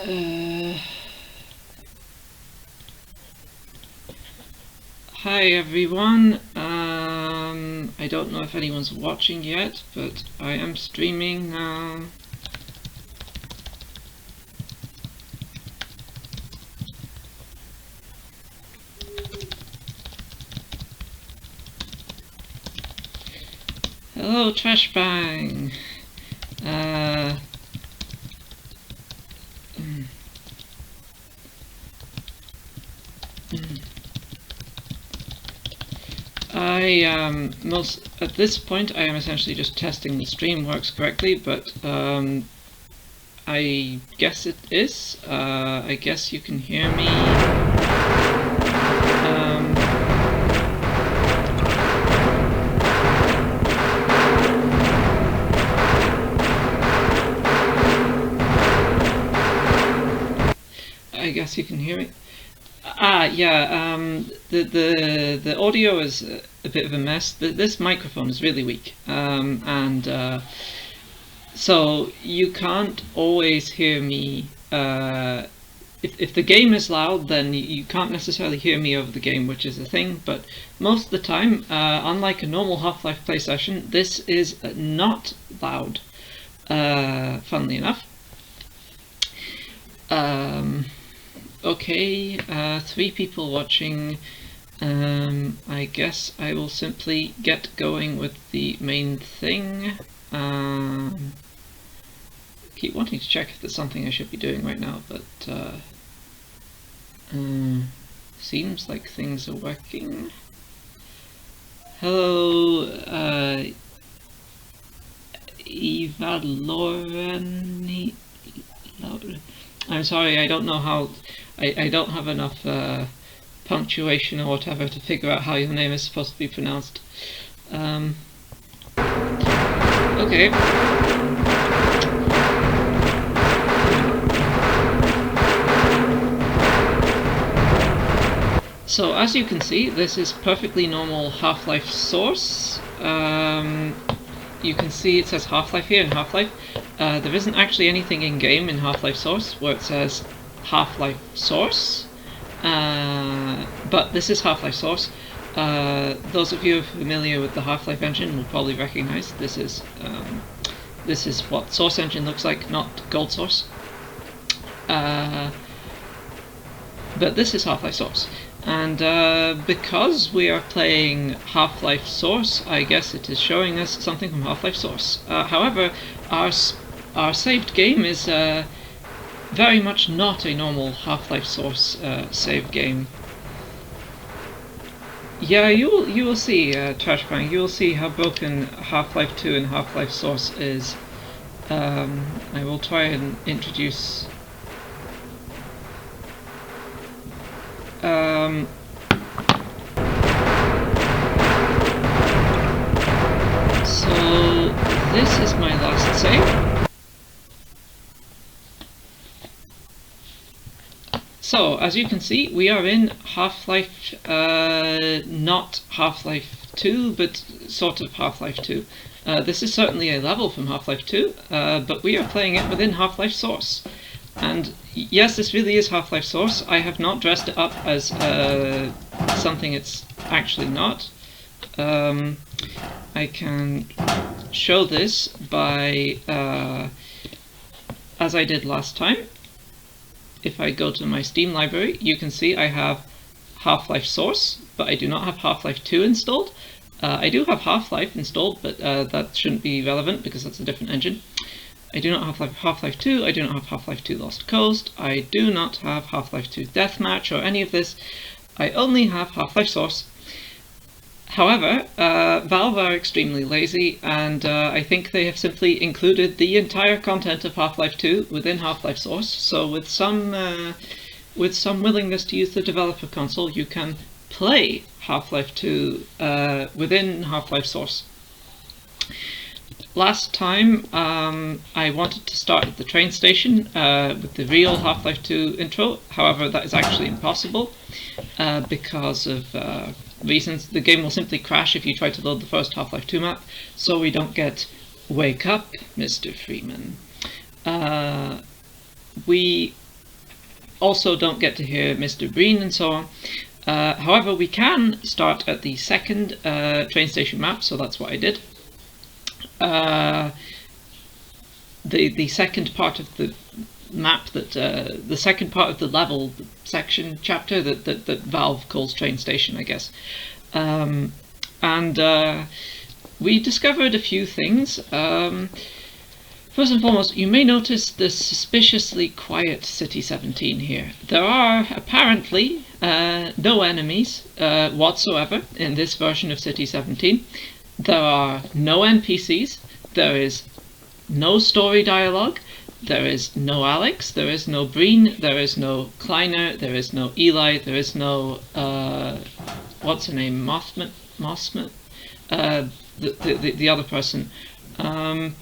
Hi everyone. I don't know if anyone's watching yet, but I am streaming now. Hello, Trash Bang. At this point I am essentially just testing the stream works correctly, but I guess it is. I guess you can hear me. I guess you can hear me. Yeah, the audio is a bit of a mess. This microphone is really weak, and so you can't always hear me. If the game is loud, then you can't necessarily hear me over the game, which is a thing, but most of the time, unlike a normal Half-Life play session, this is not loud, funnily enough. Okay, 3 people watching. I guess I will simply get going with the main thing. Keep wanting to check if there's something I should be doing right now, but seems like things are working. Hello, Eva Lauren. I'm sorry, I don't know how. I don't have enough punctuation or whatever to figure out how your name is supposed to be pronounced. Okay. So as you can see, this is perfectly normal Half-Life source. You can see it says Half-Life here in Half-Life. There isn't actually anything in-game in Half-Life source where it says Half-Life source, but this is Half-Life source. Those of you familiar with the Half-Life engine will probably recognize this is what Source Engine looks like, not Gold Source. But this is Half-Life source. And because we are playing Half-Life source, I guess it is showing us something from Half-Life source. However, our saved game is very much not a normal Half-Life source save game. Yeah, you will see, Trashbang, you will see how broken Half-Life 2 and Half-Life source is. I will try and introduce. So this is my last save. So as you can see, we are in Half-Life, not Half-Life 2, but sort of Half-Life 2. This is certainly a level from Half-Life 2, but we are playing it within Half-Life source. And yes, this really is Half-Life source. I have not dressed it up as something it's actually not. I can show this by, as I did last time. If I go to my Steam library, you can see I have Half-Life source, but I do not have Half-Life 2 installed. I do have Half-Life installed, but that shouldn't be relevant because that's a different engine. I do not have Half-Life 2, I do not have Half-Life 2 Lost Coast, I do not have Half-Life 2 Deathmatch or any of this. I only have Half-Life source. However, Valve are extremely lazy, and I think they have simply included the entire content of Half-Life 2 within Half-Life source, so with some willingness to use the developer console, you can play Half-Life 2 within Half-Life source. Last time I wanted to start at the train station with the real Half-Life 2 intro, however that is actually impossible because of reasons. The game will simply crash if you try to load the first Half-Life 2 map, so we don't get "Wake up, Mr. Freeman." We also don't get to hear Mr. Breen and so on. However, we can start at the second train station map, so that's what I did. The second part of the map the second part of the level section chapter that Valve calls train station, I guess. We discovered a few things. First and foremost, you may notice the suspiciously quiet City 17 here. There are apparently no enemies whatsoever in this version of City 17. There are no NPCs, there is no story dialogue, there is no Alex, there is no Breen, there is no Kleiner, there is no Eli, there is no, what's her name, Mossman? The other person. I'm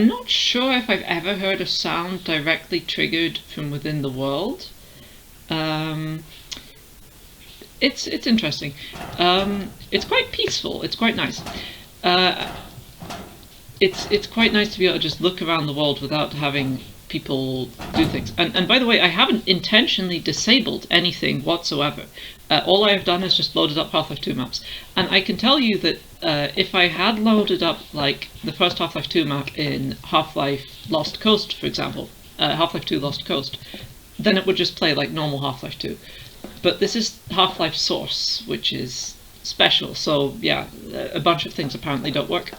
not sure if I've ever heard a sound directly triggered from within the world. It's interesting. It's quite peaceful. It's quite nice. It's quite nice to be able to just look around the world without having people do things. And by the way, I haven't intentionally disabled anything whatsoever. All I have done is just loaded up Half-Life 2 maps. And I can tell you that if I had loaded up like the first Half-Life 2 map in Half-Life Lost Coast, for example, Half-Life 2 Lost Coast, then it would just play like normal Half-Life 2. But this is Half-Life Source, which is special, so yeah, a bunch of things apparently don't work.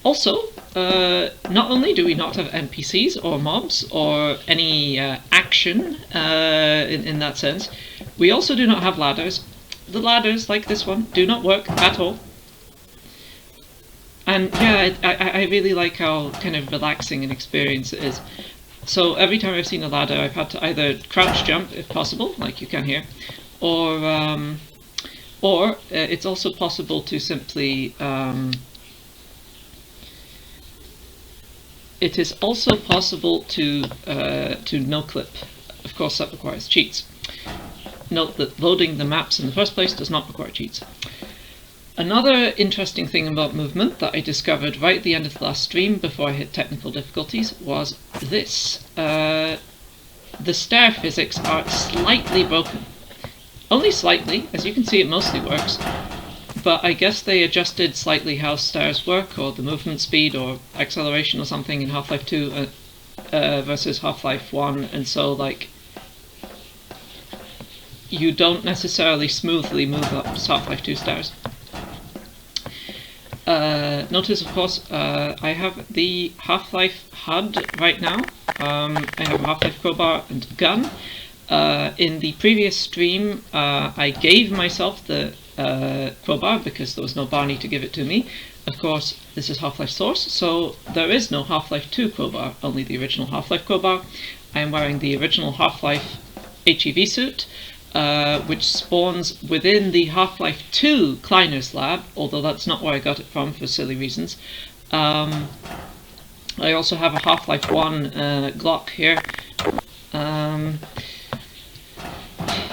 Also, not only do we not have NPCs or mobs or any action in that sense, we also do not have ladders. The ladders, like this one, do not work at all. And yeah, I really like how kind of relaxing an experience it is. So every time I've seen a ladder, I've had to either crouch jump, if possible, like you can here, or it's also possible to simply it is also possible to no-clip. Of course, that requires cheats. Note that loading the maps in the first place does not require cheats. Another interesting thing about movement that I discovered right at the end of the last stream before I hit technical difficulties was this. The stair physics are slightly broken. Only slightly, as you can see it mostly works, but I guess they adjusted slightly how stairs work, or the movement speed, or acceleration or something in Half-Life 2 versus Half-Life 1, and so like you don't necessarily smoothly move up Half-Life 2 stairs. Notice, of course, I have the Half-Life HUD right now. I have a Half-Life crowbar and gun. In the previous stream, I gave myself the crowbar because there was no Barney to give it to me. Of course, this is Half-Life Source, so there is no Half-Life 2 crowbar, only the original Half-Life crowbar. I am wearing the original Half-Life HEV suit, which spawns within the Half-Life 2 Kleiner's lab, although that's not where I got it from for silly reasons. I also have a Half-Life 1 Glock here.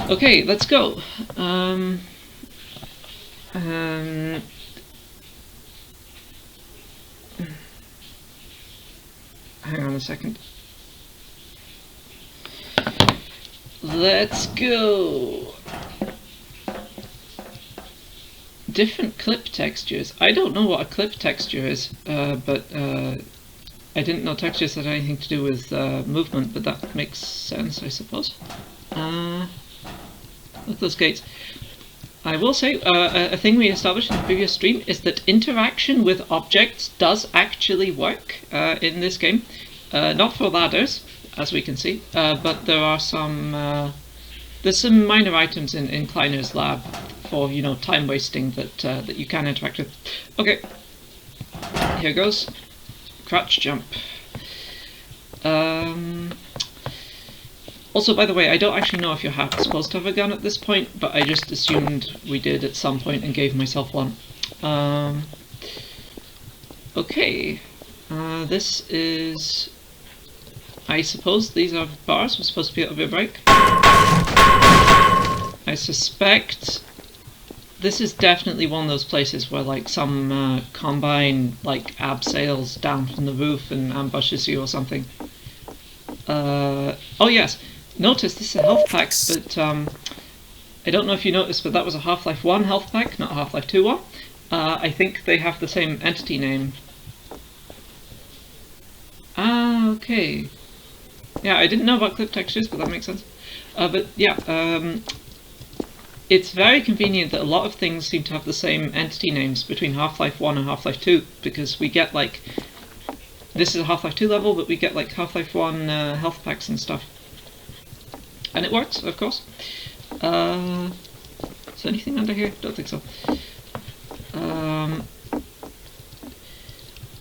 Okay, let's go. Hang on a second. Let's go. Different clip textures. I don't know what a clip texture is, but I didn't know textures had anything to do with movement, but that makes sense, I suppose. Look at those gates. I will say, a thing we established in the previous stream is that interaction with objects does actually work in this game. Not for ladders, as we can see, but there are some there's some minor items in Kleiner's lab for, you know, time wasting that you can interact with. Okay, here goes. Crouch jump. Also, by the way, I don't actually know if you're supposed to have a gun at this point, but I just assumed we did at some point and gave myself one. Okay, this is... I suppose these are bars. We're supposed to be able to be a break. I suspect this is definitely one of those places where like some combine like abseils down from the roof and ambushes you or something. Oh yes, notice this is a health pack, but I don't know if you noticed, but that was a Half-Life 1 health pack, not a Half-Life 2 one. I think they have the same entity name. Ah, okay. Yeah, I didn't know about clip textures, but that makes sense. But yeah, it's very convenient that a lot of things seem to have the same entity names between Half-Life 1 and Half-Life 2, because we get like, this is a Half-Life 2 level, but we get like Half-Life 1 health packs and stuff. And it works, of course. Is there anything under here? Don't think so.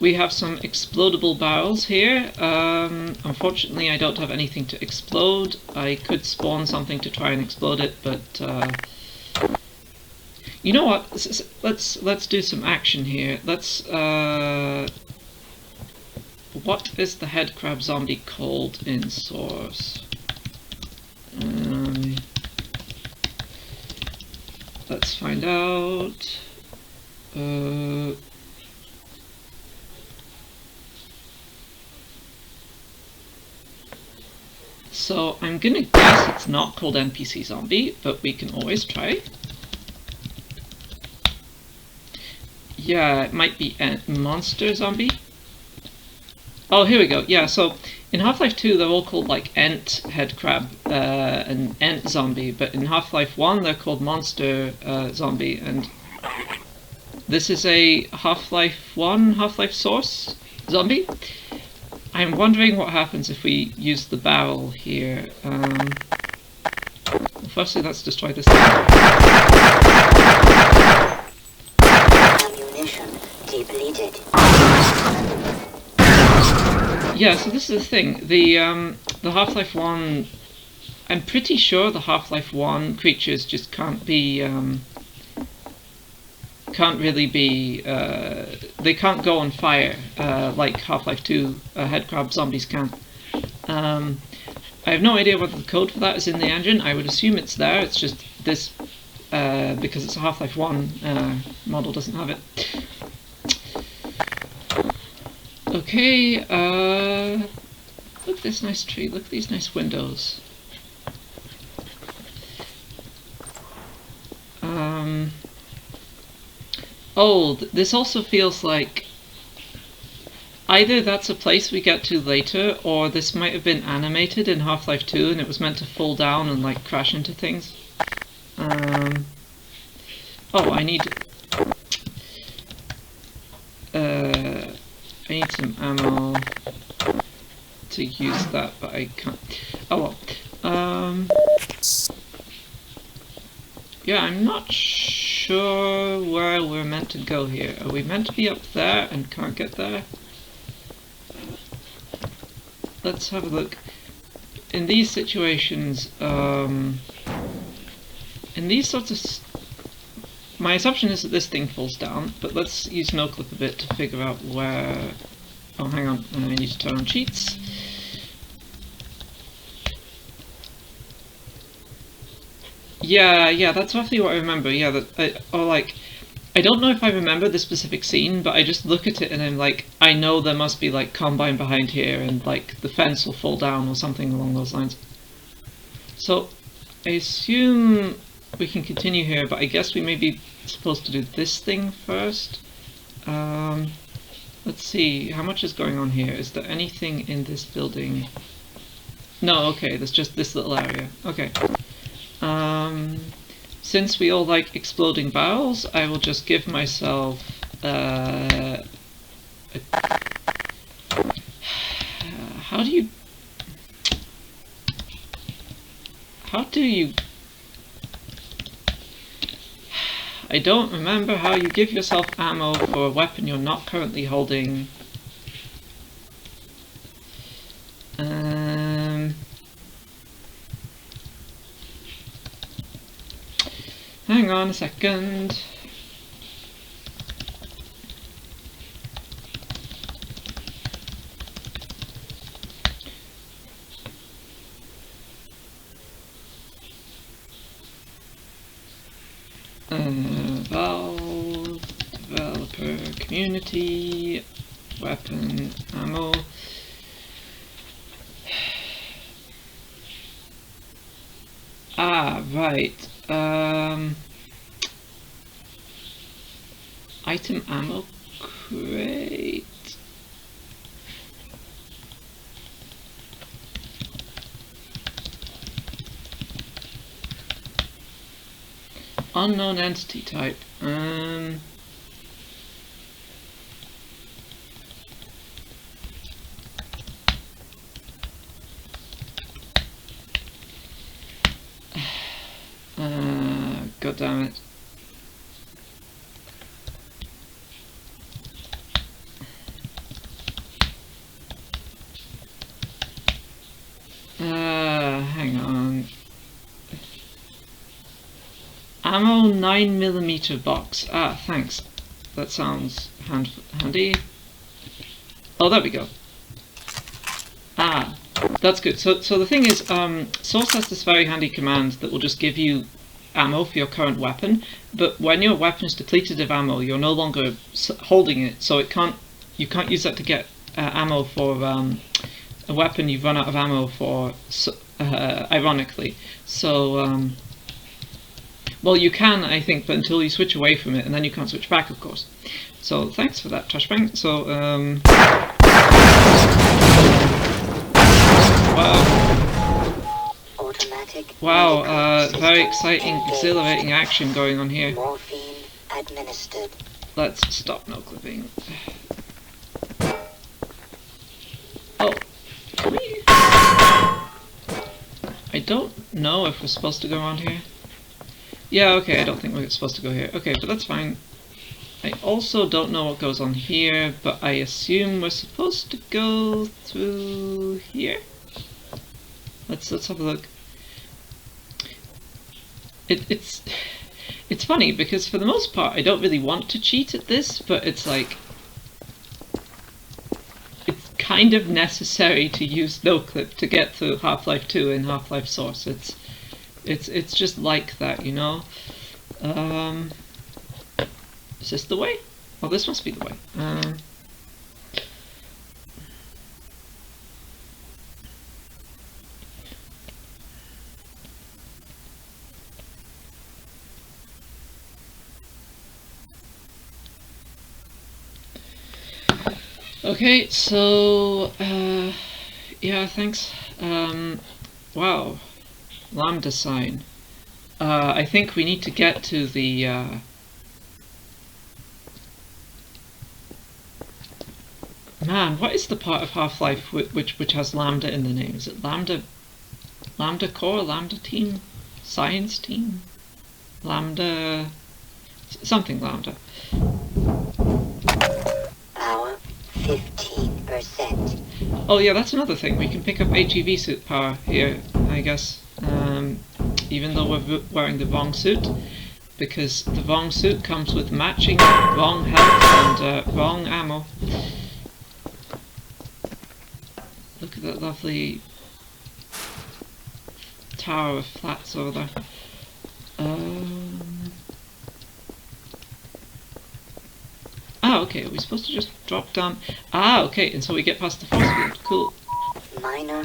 We have some explodable barrels here. Unfortunately, I don't have anything to explode. I could spawn something to try and explode it, but you know what? Let's do some action here. Let's. What is the head crab zombie called in Source? Let's find out. So I'm gonna guess it's not called NPC zombie, but we can always try. Yeah, it might be monster zombie. Oh, here we go. Yeah, so in Half-Life 2 they're all called like Ent head crab and Ent zombie, but in Half-Life 1 they're called monster zombie, and this is a Half-Life 1 Half-Life Source zombie. I'm wondering what happens if we use the barrel here. Well, firstly, let's destroy this thing. Ammunition depleted. Yeah, so this is the thing. The Half-Life 1... I'm pretty sure the Half-Life 1 creatures just can't be... can't really be... they can't go on fire like Half-Life 2 head crab zombies can. I have no idea whether the code for that is in the engine. I would assume it's there. It's just this, because it's a Half-Life 1 model, doesn't have it. Okay, look at this nice tree. Look at these nice windows. Oh, this also feels like either that's a place we get to later, or this might have been animated in Half-Life 2 and it was meant to fall down and like crash into things. Oh, I need some ammo to use that, but I can't. Oh well. Yeah, I'm not sure where we're meant to go here. Are we meant to be up there and can't get there? Let's have a look. In these situations, in these sorts of... my assumption is that this thing falls down, but let's use noclip a bit to figure out where... Oh, hang on, I need to turn on cheats. Yeah, that's roughly what I remember. Yeah, I don't know if I remember the specific scene, but I just look at it and I'm like, I know there must be like combine behind here and like the fence will fall down or something along those lines. So I assume we can continue here, but I guess we may be supposed to do this thing first. Let's see, how much is going on here? Is there anything in this building? No, okay, there's just this little area. Okay. Since we all like exploding barrels, I will just give myself how do you I don't remember how you give yourself ammo for a weapon you're not currently holding. Hang on a second. Valve, developer, community, weapon, ammo. Ah, right. Item ammo crate. Unknown entity type. God damn it. Hang on. Ammo 9mm box. Ah, thanks. That sounds handy. Oh, there we go. Ah, that's good. So the thing is, Source has this very handy command that will just give you ammo for your current weapon, but when your weapon is depleted of ammo, you're no longer holding it, so you can't use that to get ammo for a weapon you've run out of ammo for, ironically. So, well, you can, I think, but until you switch away from it, and then you can't switch back, of course. So, thanks for that, Trashbang. So, wow. Automatic. Wow, very exciting, exhilarating action going on here. Morphine administered. Let's stop no clipping. Oh, can we? I don't know if we're supposed to go around here. Yeah, okay, I don't think we're supposed to go here. Okay, but that's fine. I also don't know what goes on here, but I assume we're supposed to go through here. Let's have a look. It's funny because for the most part I don't really want to cheat at this, but it's like it's kind of necessary to use NoClip to get through Half-Life 2 and Half-Life Source. It's just like that, you know. Is this the way? Well, this must be the way. Okay, so yeah, thanks. Wow, Lambda sign. I think we need to get to the man, what is the part of Half-Life which has Lambda in the name? Is it Lambda Core, Lambda Team, Science Team, Lambda, something Lambda? Power 15%. Oh yeah, that's another thing. We can pick up HEV suit power here, I guess. Even though we're wearing the wrong suit, because the wrong suit comes with matching wrong health and wrong ammo. Look at that lovely tower of flats over there. Ah, okay, are we supposed to just drop down? Ah, okay, and so we get past the force field. Cool.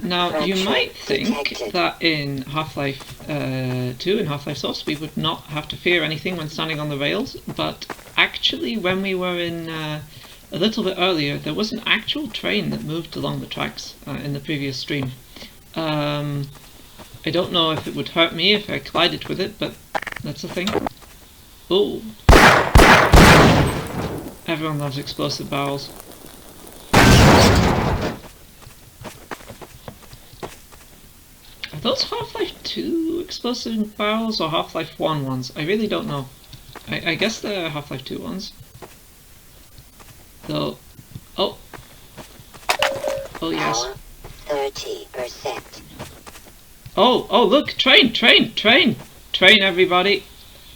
Now, you might think that in Half-Life 2 and Half-Life Source we would not have to fear anything when standing on the rails, but actually when we were in a little bit earlier, there was an actual train that moved along the tracks in the previous stream. I don't know if it would hurt me if I collided with it, but that's the thing. Oh! Everyone loves explosive barrels. Are those Half-Life 2 explosive barrels or Half-Life 1 ones? I really don't know. I guess they're Half-Life 2 ones. Though, oh yes. 30%. Oh look, train, everybody.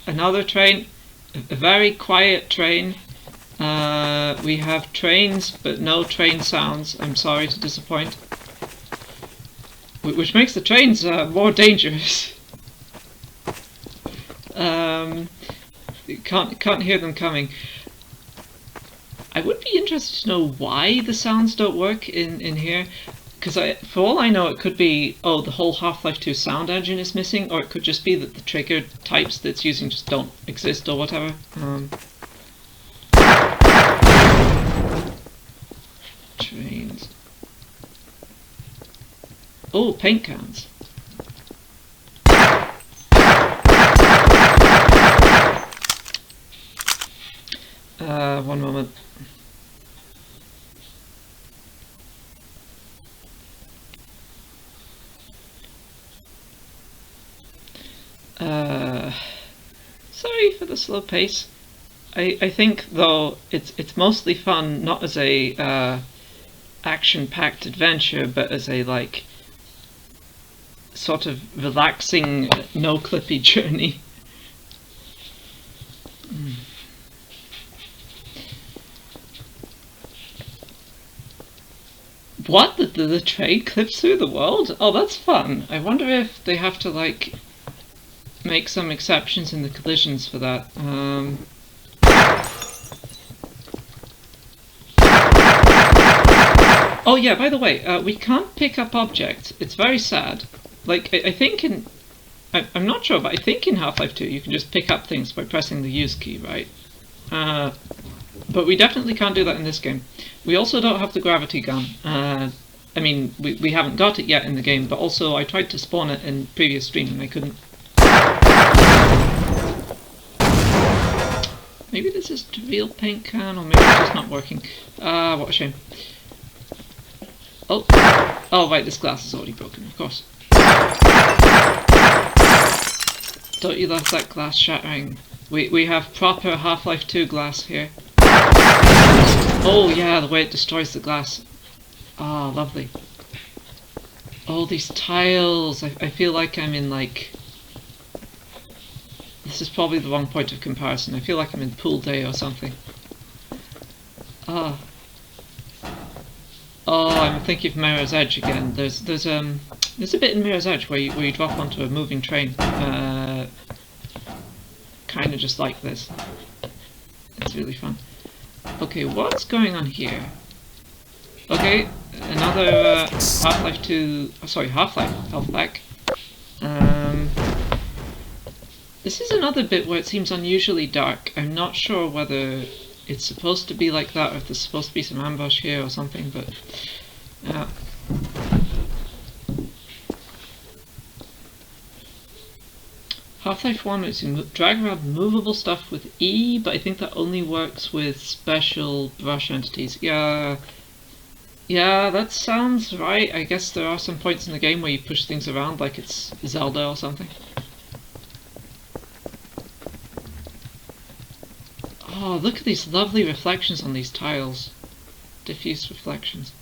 Another train, a very quiet train. We have trains, but no train sounds. I'm sorry to disappoint. Which makes the trains more dangerous. can't hear them coming. I would be interested to know why the sounds don't work in here. Because for all I know, it could be, oh, the whole Half-Life 2 sound engine is missing, or it could just be that the trigger types that it's using just don't exist or whatever. Trains. Oh, paint cans. One moment. Sorry for the slow pace. I think though it's mostly fun not as a action-packed adventure, but as a like sort of relaxing, no-clippy journey. What? The train clips through the world? Oh, that's fun. I wonder if they have to like make some exceptions in the collisions for that. Oh yeah, by the way, we can't pick up objects. It's very sad. Like, I think in... I'm not sure, but I think in Half-Life 2 you can just pick up things by pressing the use key, right? But we definitely can't do that in this game. We also don't have the gravity gun. I mean, we haven't got it yet in the game, but also I tried to spawn it in previous stream and I couldn't. Maybe this is the real paint can, or maybe it's just not working. What a shame. Oh, right, this glass is already broken, of course. Don't you love that glass shattering? We have proper Half-Life 2 glass here. Oh yeah, the way it destroys the glass. Ah, lovely. Oh, these tiles. I feel like I'm in like... This is probably the wrong point of comparison. I feel like I'm in Pool Day or something. Ah. Oh, I'm thinking of Mirror's Edge again. There's a bit in Mirror's Edge where you drop onto a moving train. Kind of just like this. It's really fun. Okay, what's going on here? Okay, another Half-Life 2... sorry, Half-Life health pack. This is another bit where it seems unusually dark. I'm not sure whether it's supposed to be like that or if there's supposed to be some ambush here or something, but... Half-Life 1 is you drag around movable stuff with E, but I think that only works with special brush entities. Yeah, that sounds right. I guess there are some points in the game where you push things around like it's Zelda or something. Oh, look at these lovely reflections on these tiles. Diffuse reflections.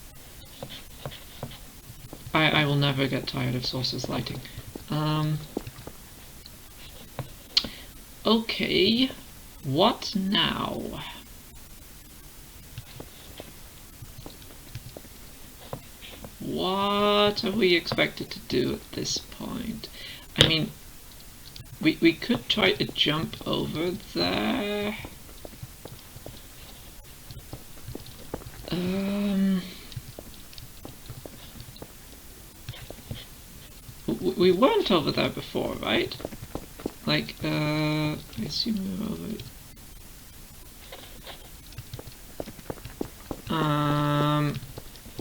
I will never get tired of Source's lighting. Okay, what now? What are we expected to do at this point? I mean, we could try to jump over there. We weren't over there before, right? Like, I assume we were over it.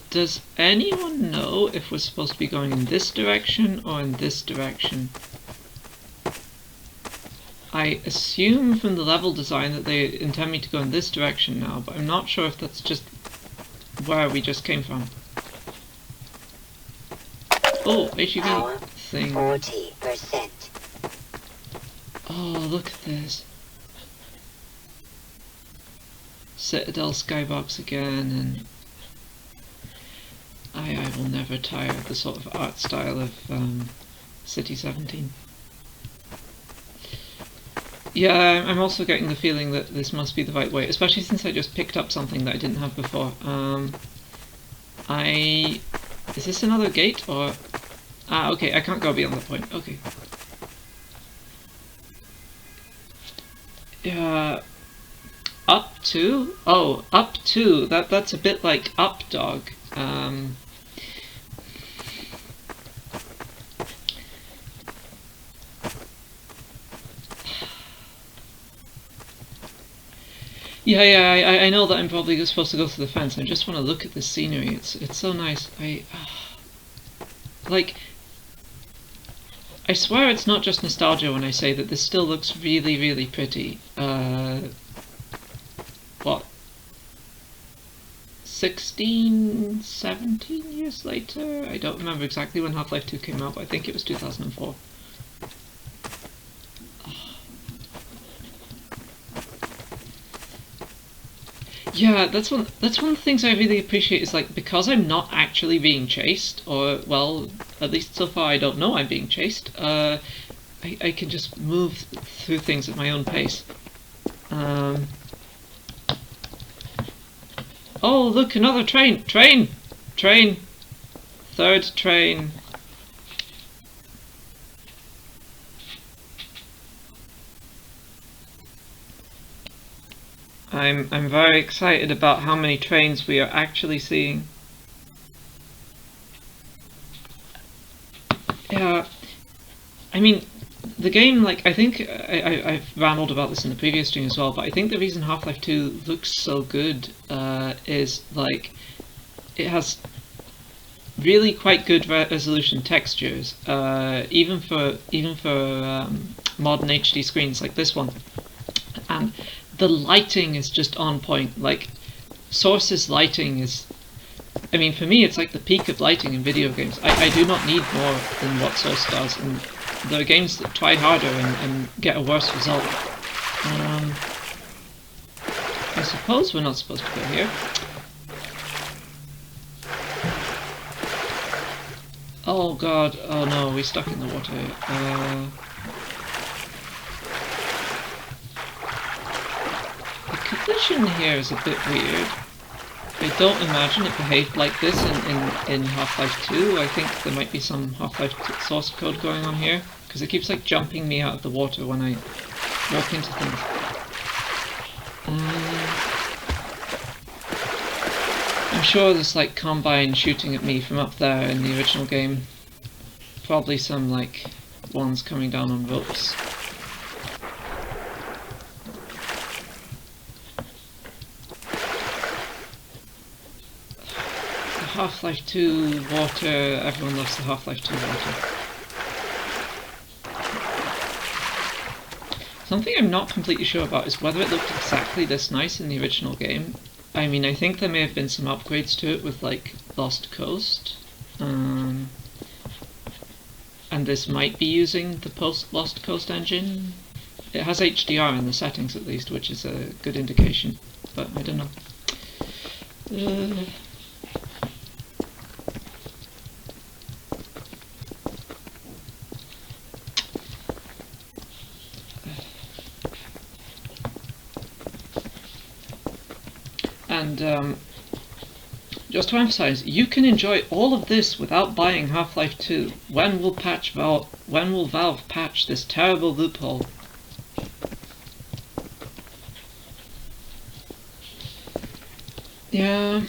Does anyone know if we're supposed to be going in this direction or in this direction? I assume from the level design that they intend me to go in this direction now, but I'm not sure if that's just where we just came from. Oh, HEV thing. 40%. Oh, look at this. Citadel skybox again, and I will never tire of the sort of art style of City 17. Yeah, I'm also getting the feeling that this must be the right way, especially since I just picked up something that I didn't have before. Is this another gate, or... Ah, okay, I can't go beyond that point, okay. Up to? Oh, up to. That's a bit like up dog. Yeah, I know that I'm probably supposed to go through the fence. I just want to look at the scenery. It's so nice. Like, I swear it's not just nostalgia when I say that this still looks really, really pretty. What? 16, 17 years later? I don't remember exactly when Half-Life 2 came out, but I think it was 2004. Yeah, that's one of the things I really appreciate is like because I'm not actually being chased, or well, at least so far I don't know I'm being chased. I can just move through things at my own pace. Oh, look, another train! Train! Train! Third train. I'm very excited about how many trains we are actually seeing. Yeah, I mean, the game, like, I think I've rambled about this in the previous stream as well, but I think the reason Half-Life 2 looks so good is, like, it has really quite good resolution textures, even for modern HD screens like this one. And the lighting is just on point. Like, Source's lighting is... I mean, for me, it's like the peak of lighting in video games. I do not need more than what Source does, and there are games that try harder and get a worse result. I suppose we're not supposed to go here. Oh god, oh no, we're stuck in the water. The collision here is a bit weird. I don't imagine it behaved like this in Half-Life 2. I think there might be some Half-Life source code going on here, because it keeps like jumping me out of the water when I walk into things. I'm sure there's like Combine shooting at me from up there in the original game. Probably some like ones coming down on ropes. Half-Life 2 water, everyone loves the Half-Life 2 water. Something I'm not completely sure about is whether it looked exactly this nice in the original game. I mean, I think there may have been some upgrades to it with like Lost Coast. And this might be using the post-Lost Coast engine. It has HDR in the settings at least, which is a good indication, but I don't know. And just to emphasize, you can enjoy all of this without buying Half-Life 2. When will Valve patch this terrible loophole? Yeah.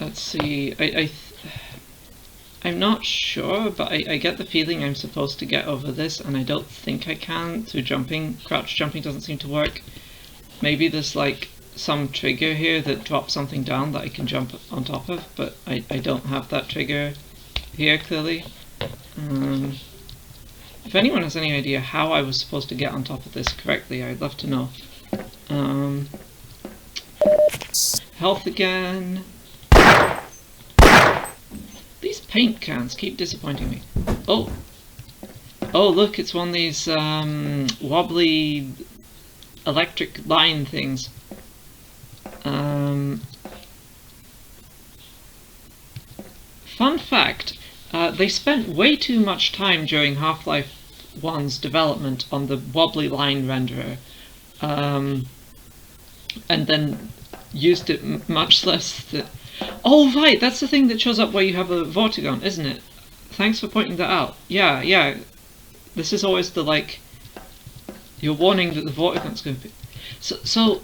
Let's see. I'm not sure, but I get the feeling I'm supposed to get over this, and I don't think I can through jumping. Crouch jumping doesn't seem to work. Maybe there's like some trigger here that drops something down that I can jump on top of, but I don't have that trigger here clearly. If anyone has any idea how I was supposed to get on top of this correctly, I'd love to know. Health again. These paint cans keep disappointing me. Oh! Oh look, it's one of these wobbly electric line things. Fun fact, they spent way too much time during Half-Life 1's development on the wobbly line renderer, and then used it much less. Oh right, that's the thing that shows up where you have a Vortigon, isn't it? Thanks for pointing that out. Yeah. This is always the, like, you're warning that the Vortigaunt's going to be... So,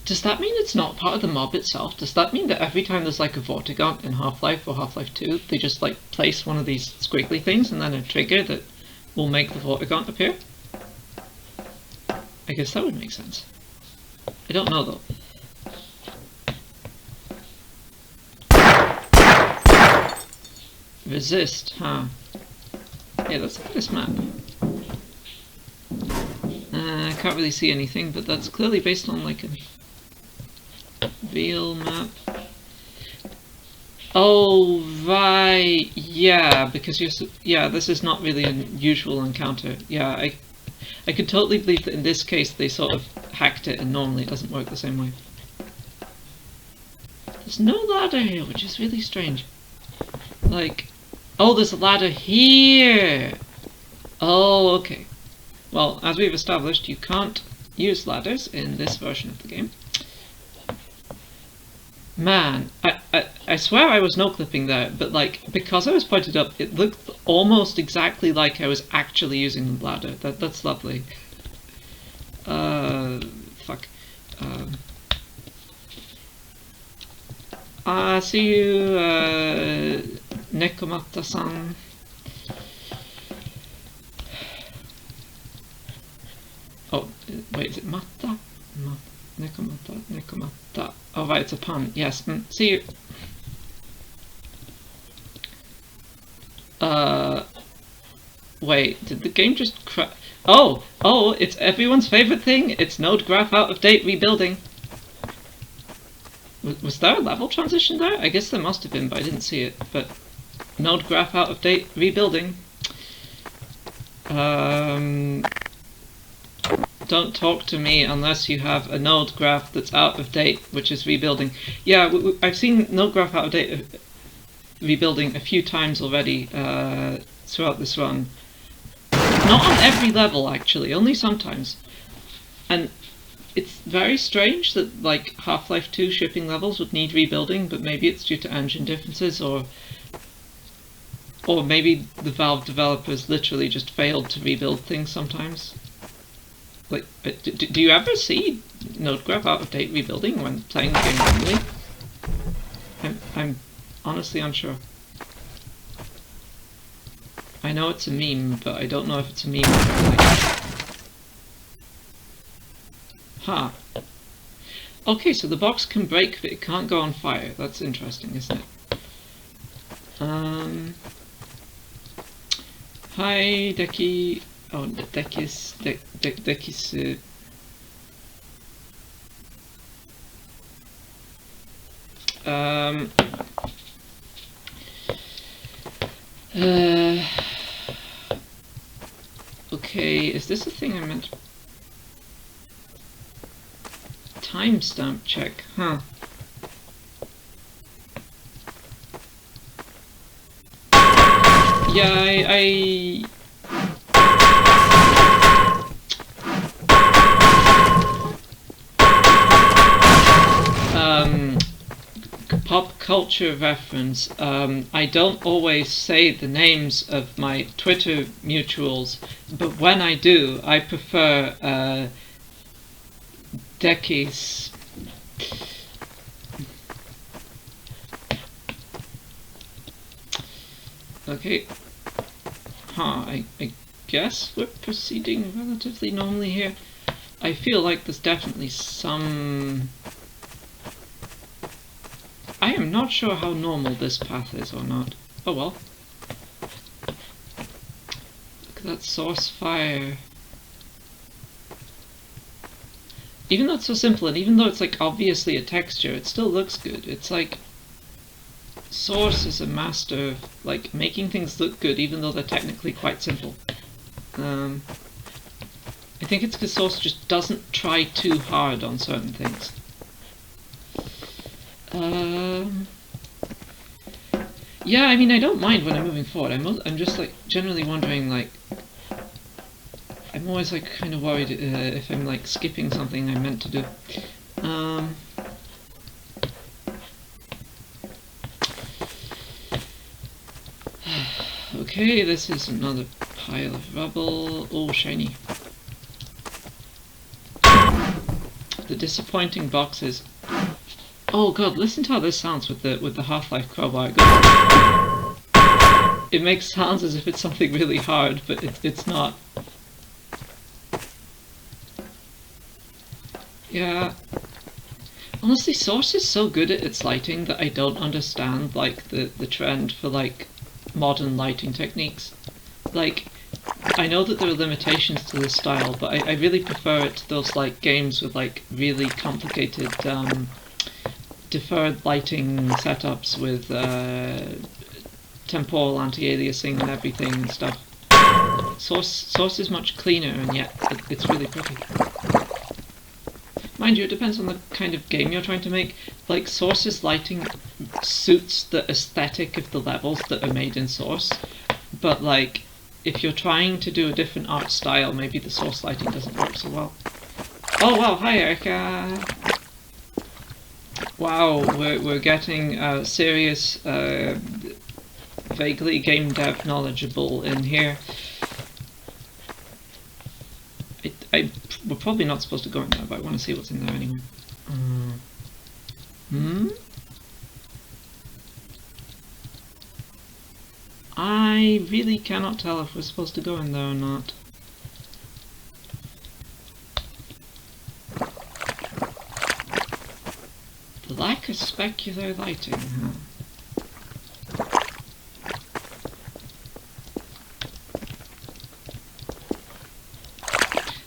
does that mean it's not part of the mob itself? Does that mean that every time there's like a Vortigaunt in Half-Life or Half-Life 2, they just like place one of these squiggly things and then a trigger that will make the Vortigaunt appear? I guess that would make sense. I don't know though. Resist, huh? Yeah, let's look at this map. I can't really see anything, but that's clearly based on like a real map. Oh, right, yeah, because yeah, this is not really a usual encounter. Yeah, I could totally believe that in this case they sort of hacked it and normally it doesn't work the same way. There's no ladder here, which is really strange. Like, oh, there's a ladder here! Oh, okay. Well, as we've established, you can't use ladders in this version of the game. Man, I swear I was no-clipping there, but like, because I was pointed up, it looked almost exactly like I was actually using the ladder. That's lovely. Fuck. See you, Nekomata-san. Oh, wait, is it Mata? Nekomata, Nekomata. Oh, right, it's a pun. Yes, see you. Wait, did the game just crash? Oh, it's everyone's favorite thing. It's node graph out of date rebuilding. Was there a level transition there? I guess there must have been, but I didn't see it. But node graph out of date rebuilding. Don't talk to me unless you have a node graph that's out of date, which is rebuilding. Yeah, I've seen node graph out of date rebuilding a few times already throughout this run. Not on every level, actually, only sometimes. And it's very strange that like Half-Life 2 shipping levels would need rebuilding, but maybe it's due to engine differences, or maybe the Valve developers literally just failed to rebuild things sometimes. Like, do you ever see node graph out of date rebuilding when playing the game normally? I'm honestly unsure. I know it's a meme, but I don't know if it's a meme. Huh. Okay, so the box can break, but it can't go on fire. That's interesting, isn't it? Hi, Deki. Oh, Dekis. Okay, is this a thing I meant? Timestamp check, huh? Yeah, pop culture reference. I don't always say the names of my Twitter mutuals, but when I do, I prefer Dekis. Okay. Huh, I guess we're proceeding relatively normally here. I feel like there's definitely some... I am not sure how normal this path is or not. Oh well. Look at that source fire. Even though it's so simple, and even though it's like obviously a texture, it still looks good. It's like Source is a master of like making things look good, even though they're technically quite simple. I think it's because Source just doesn't try too hard on certain things. Yeah, I mean, I don't mind when I'm moving forward. I'm just like generally wondering, like, I'm always like kind of worried if I'm like skipping something I meant to do. Okay, this is another Pile of rubble. Oh, shiny. The disappointing boxes. Oh god, listen to how this sounds with the Half-Life crowbar. It makes sounds as if it's something really hard, but it's not. Yeah. Honestly, Source is so good at its lighting that I don't understand like the trend for like modern lighting techniques. Like, I know that there are limitations to this style, but I really prefer it to those like games with like really complicated deferred lighting setups with temporal anti-aliasing and everything and stuff. Source is much cleaner, and yet it's really pretty. Mind you, it depends on the kind of game you're trying to make. Like, Source's lighting suits the aesthetic of the levels that are made in Source, but like, if you're trying to do a different art style, maybe the Source lighting doesn't work so well. Oh wow, hi Erica! Wow, we're getting serious, vaguely game dev knowledgeable in here. We're probably not supposed to go in there, but I want to see what's in there anyway. I really cannot tell if we're supposed to go in there or not. The lack of specular lighting, huh?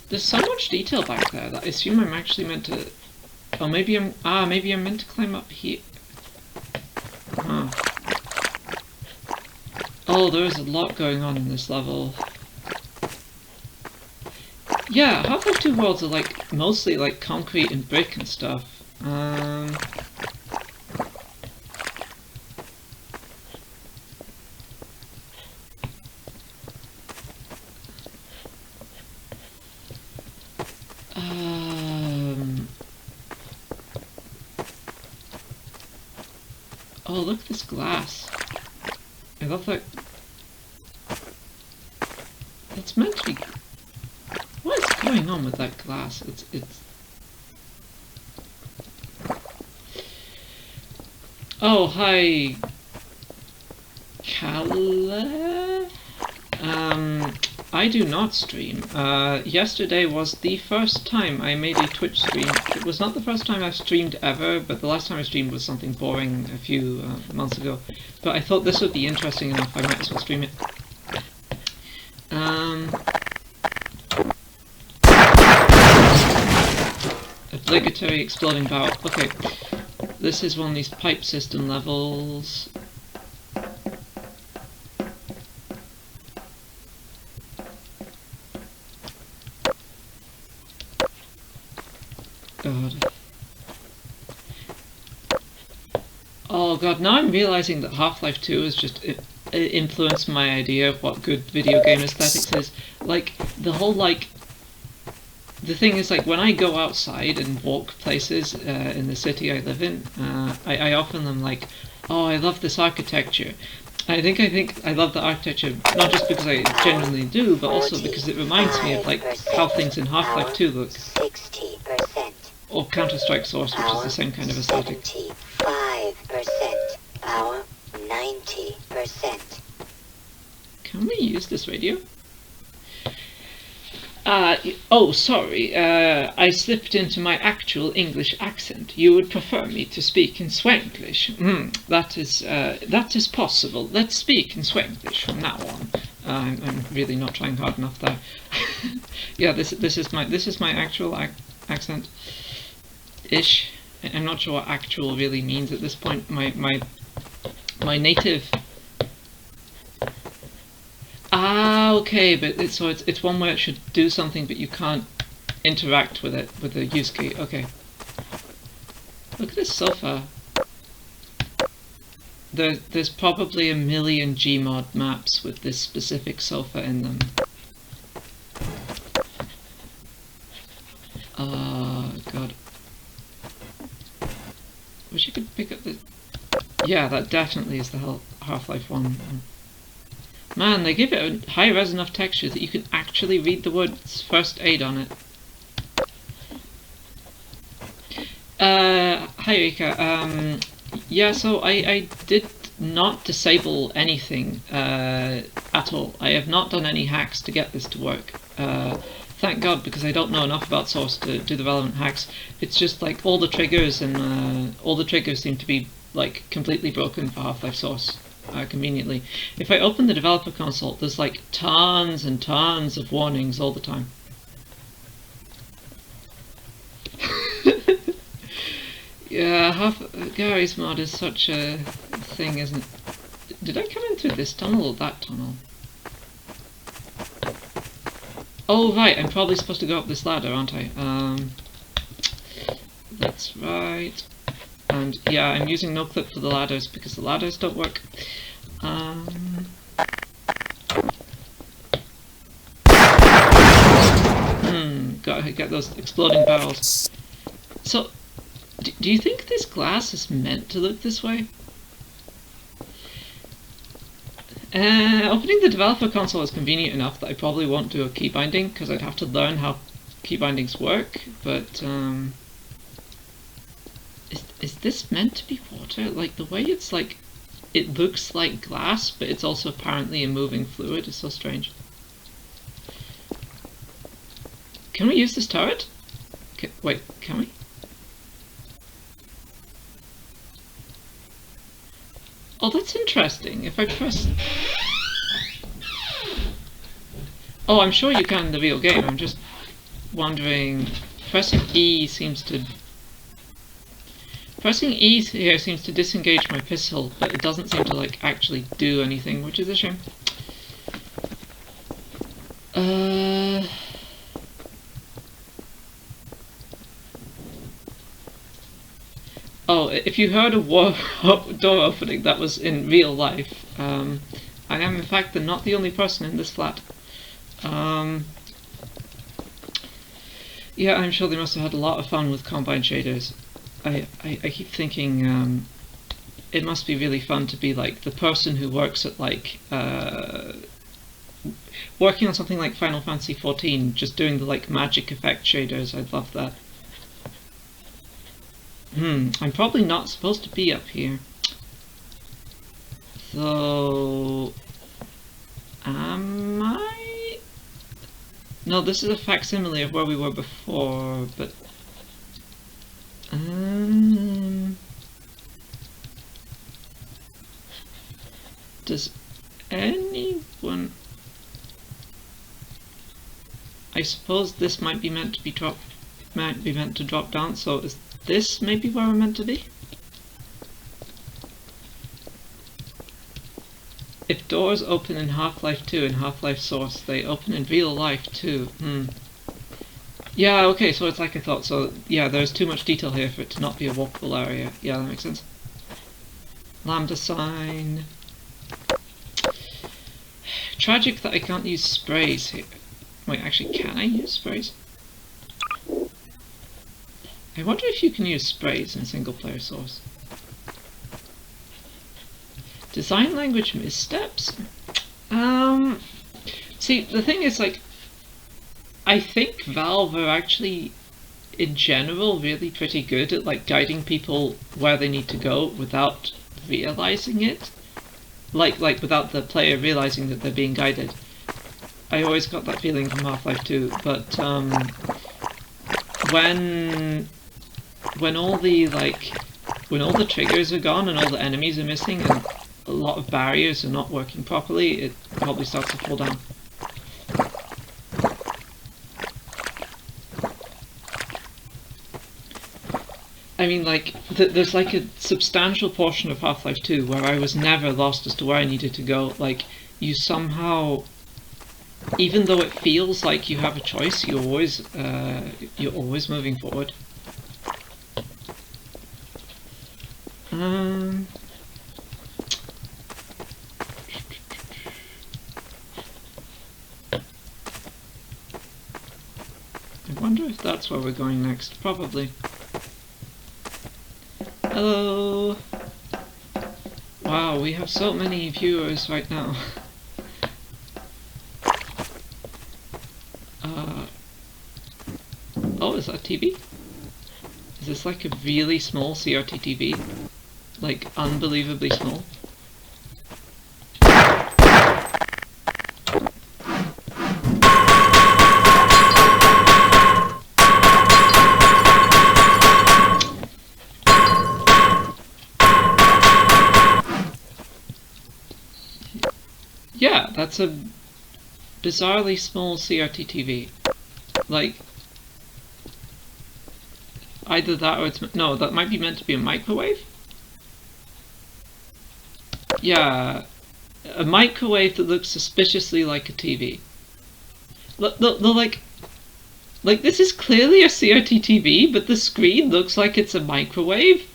There's so much detail back there that I assume I'm actually meant to... Oh, maybe I'm meant to climb up here. Huh. Oh, there is a lot going on in this level. Yeah, Half-Life 2 worlds are like mostly like concrete and brick and stuff. Oh, look at this glass. I love that. That's meant to be... What is going on with that glass? It's... Oh, hi... Kala? I do not stream. Yesterday was the first time I made a Twitch stream. It was not the first time I've streamed ever, but the last time I streamed was something boring a few months ago. But I thought this would be interesting enough, I might as well stream it. Obligatory exploding barrel. Okay, this is one of these pipe system levels. God. Oh god, now I'm realizing that Half-Life 2 has just influenced my idea of what good video game aesthetics is. Like, the whole, like... The thing is, like, when I go outside and walk places in the city I live in, I often am like, oh, I love this architecture. I think I love the architecture, not just because I genuinely do, but also because it reminds me of, like, how things in Half-Life 2 look. 60%. Or Counter-Strike Source, which is the same kind of aesthetic. 75%. Power 90%. Can we use this radio? Oh, sorry, I slipped into my actual English accent. You would prefer me to speak in Swanglish. That is possible. Let's speak in Swanglish from now on. I'm really not trying hard enough there. Yeah, this is my actual accent. Ish. I'm not sure what actual really means at this point. My native. Ah, okay, but it's one where it should do something, but you can't interact with it with the use key. Okay. Look at this sofa. There's probably 1 million Gmod maps with this specific sofa in them. Oh god. Wish you could pick up the... Yeah, that definitely is the Half-Life 1. Man, they give it a high-res enough texture that you can actually read the words first aid on it. Hi Rika. Yeah, so I did not disable anything at all. I have not done any hacks to get this to work. Thank God, because I don't know enough about Source to do the relevant hacks. It's just like all the triggers and all the triggers seem to be like completely broken for Half-Life Source. Conveniently. If I open the developer console, there's like tons and tons of warnings all the time. Yeah, Gary's mod is such a thing, isn't it? Did I come in through this tunnel or that tunnel? Oh right, I'm probably supposed to go up this ladder, aren't I? That's right. And yeah, I'm using no clip for the ladders because the ladders don't work. Gotta get those exploding barrels. So, do you think this glass is meant to look this way? Opening the developer console is convenient enough that I probably won't do a key binding because I'd have to learn how key bindings work, but is this meant to be water? Like the way it's like, it looks like glass, but it's also apparently a moving fluid. It's so strange. Can we use this turret? Wait, can we? Oh, that's interesting. If I press... Oh, I'm sure you can in the real game. I'm just wondering... Pressing E seems to... Pressing E here seems to disengage my pistol, but it doesn't seem to like actually do anything, which is a shame. Oh, if you heard a door opening, that was in real life. I am in fact not the only person in this flat. Yeah, I'm sure they must have had a lot of fun with Combine shaders. I keep thinking it must be really fun to be like the person who works at like working on something like Final Fantasy XIV, just doing the like magic effect shaders. I'd love that. I'm probably not supposed to be up here. So... am I? No, this is a facsimile of where we were before, but... does anyone... I suppose this might be meant to be meant to drop down, so is this maybe where we're meant to be? If doors open in Half-Life 2 and Half-Life Source, they open in real life too. Yeah, okay, so it's like I thought. So yeah, there's too much detail here for it to not be a walkable area. Yeah, that makes sense. Lambda sign. Tragic that I can't use sprays here. Wait, actually, can I use sprays? I wonder if you can use sprays in single-player Source. Design language missteps? See, the thing is, like, I think Valve are actually, in general, really pretty good at, like, guiding people where they need to go without realizing it. Like, without the player realizing that they're being guided. I always got that feeling from Half-Life 2, but, when all the triggers are gone and all the enemies are missing and a lot of barriers are not working properly, it probably starts to fall down. I mean, like, there's like a substantial portion of Half-Life 2 where I was never lost as to where I needed to go. Like, you somehow, even though it feels like you have a choice, you're always moving forward. I wonder if that's where we're going next. Probably. Hello! Wow, we have so many viewers right now. is that a TV? Is this like a really small CRT TV? Like unbelievably small? Yeah, that's a bizarrely small CRT TV. Like, either that or it's... No, that might be meant to be a microwave? Yeah, a microwave that looks suspiciously like a TV. Like this is clearly a CRT TV, but the screen looks like it's a microwave.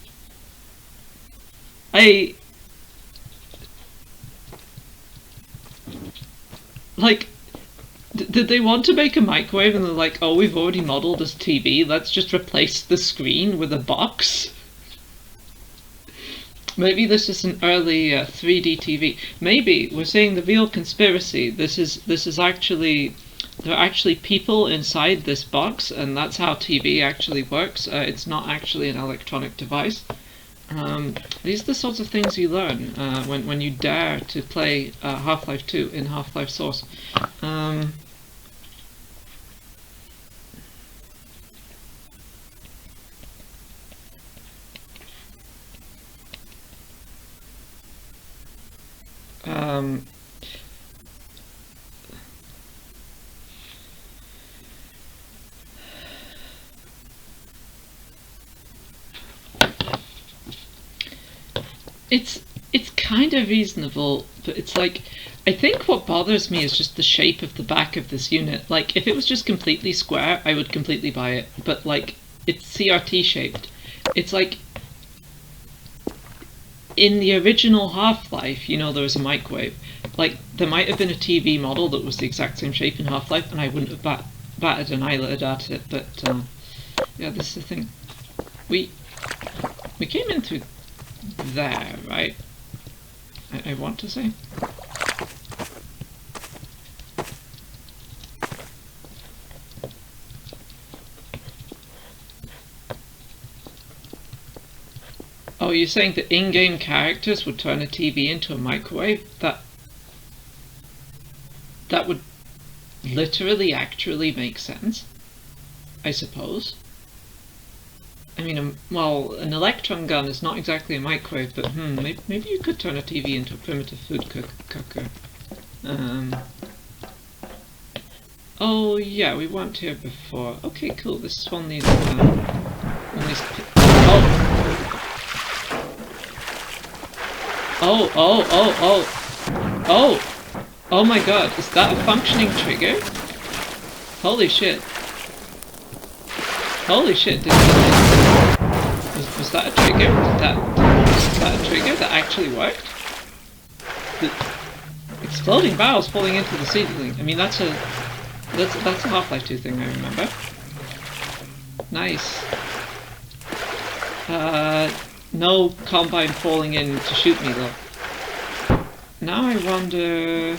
Like, did they want to make a microwave and they're like, oh, we've already modeled this TV, let's just replace the screen with a box? Maybe this is an early 3D TV. Maybe we're saying the real conspiracy. This is actually, there are actually people inside this box, and that's how TV actually works. It's not actually an electronic device. These are the sorts of things you learn when you dare to play Half-Life 2 in Half-Life Source. It's kind of reasonable, but it's like, I think what bothers me is just the shape of the back of this unit. Like, if it was just completely square, I would completely buy it, but like, it's CRT shaped. It's like, in the original Half-Life, you know, there was a microwave. Like, there might have been a TV model that was the exact same shape in Half-Life, and I wouldn't have batted an eyelid at it, but yeah, this is the thing. We came in through there, right? I want to say. Oh, you're saying that in-game characters would turn a TV into a microwave? That would literally actually make sense, I suppose. I mean, well, an electron gun is not exactly a microwave, but maybe you could turn a TV into a primitive food cooker. Oh yeah, we weren't here before. Okay, cool. This is one of these. Oh my god! Is that a functioning trigger? Holy shit! Holy shit! Was that a trigger? Was that a trigger that actually worked? The exploding barrels falling into the ceiling. I mean, that's a Half-Life 2 thing, I remember. Nice. No Combine falling in to shoot me though. Now I wonder...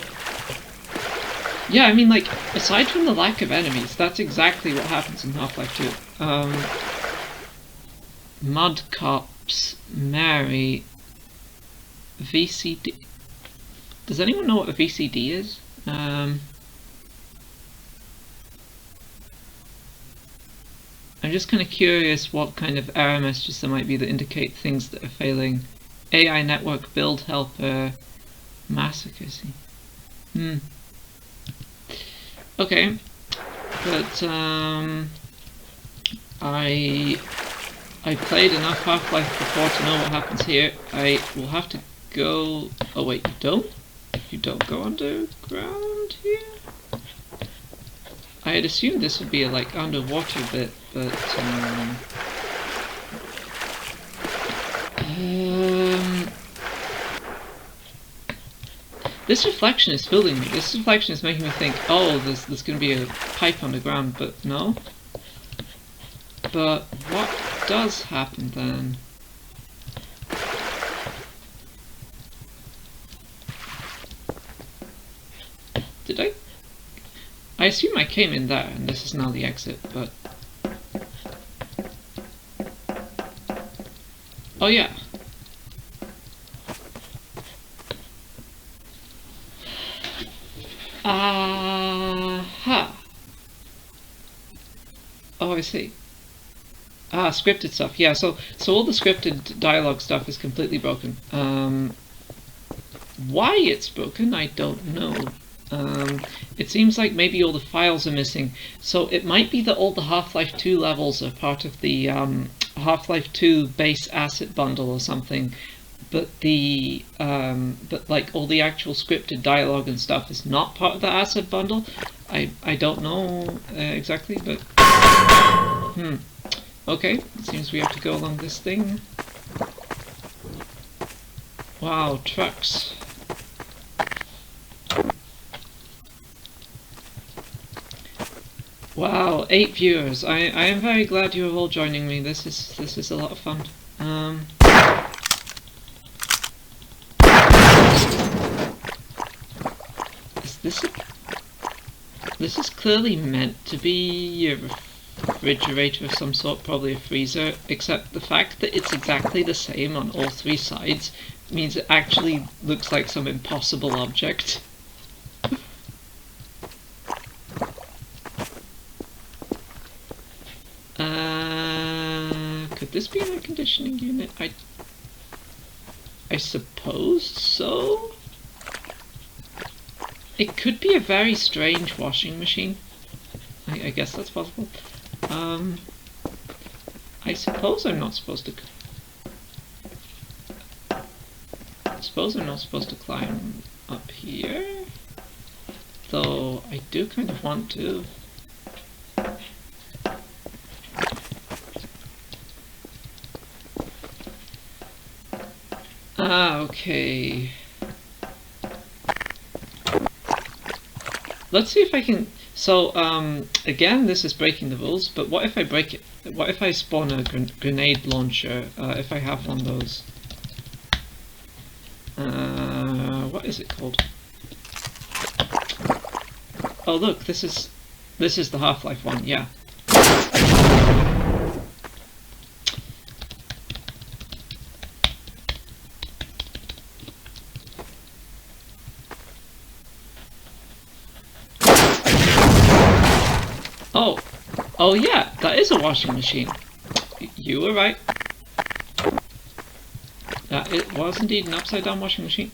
Yeah, I mean, like, aside from the lack of enemies, that's exactly what happens in Half-Life 2. Mud Cops, Mary, VCD. Does anyone know what a VCD is? I'm just kind of curious what kind of error messages there might be that indicate things that are failing. AI network build helper, massacre scene. Okay, but I played enough Half-Life before to know what happens here. I will have to go... Oh wait, you don't? You don't go underground here? I had assumed this would be a like underwater bit, but this reflection is fooling me. This reflection is making me think, oh, there's going to be a pipe underground, but no. But what does happen then? Did I assume I came in there, and this is now the exit, but Oh yeah. Aha. Oh, I see. Ah, scripted stuff. Yeah, so all the scripted dialogue stuff is completely broken. Why it's broken, I don't know. It seems like maybe all the files are missing. So it might be that all the Half-Life 2 levels are part of the Half-Life 2 base asset bundle or something. But but like all the actual scripted dialogue and stuff is not part of the asset bundle. I don't know exactly, but okay. It seems we have to go along this thing. Wow, trucks. Wow, 8 viewers. I am very glad you are all joining me. This is a lot of fun. This is clearly meant to be a refrigerator of some sort, probably a freezer, except the fact that it's exactly the same on all 3 sides means it actually looks like some impossible object. Could this be an air conditioning unit? I suppose so? It could be a very strange washing machine. I guess that's possible. I suppose I'm not supposed to... I suppose I'm not supposed to climb up here. Though I do kind of want to. Ah, okay. Let's see if I can... So, again, this is breaking the rules, but what if I break it? What if I spawn a grenade launcher, if I have one of those? What is it called? Oh look, this is the Half-Life one, yeah. Oh yeah, that is a washing machine. You were right. It was indeed an upside down washing machine.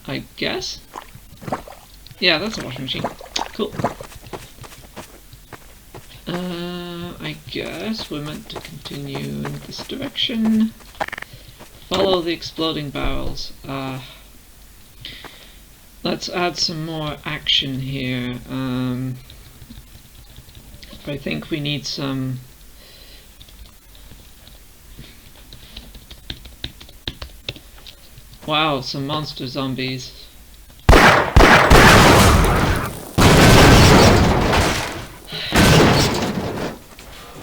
I guess? Yeah, that's a washing machine. Cool. I guess we're meant to continue in this direction. Follow the exploding barrels. Let's add some more action here. I think we need some... Wow, some monster zombies.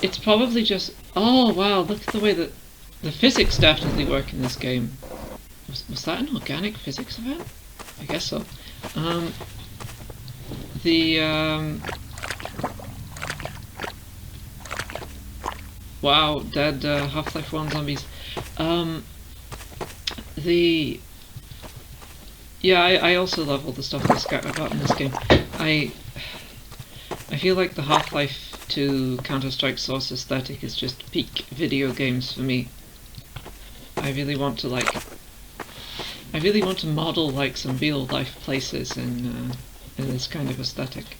It's probably just... Oh wow, look at the way that the physics definitely work in this game. Was that an organic physics event? I guess so. Wow, dead Half-Life 1 zombies. Yeah, I also love all the stuff that's got about in this game. I feel like the Half-Life 2 Counter-Strike Source aesthetic is just peak video games for me. I really want to model like some real life places in this kind of aesthetic.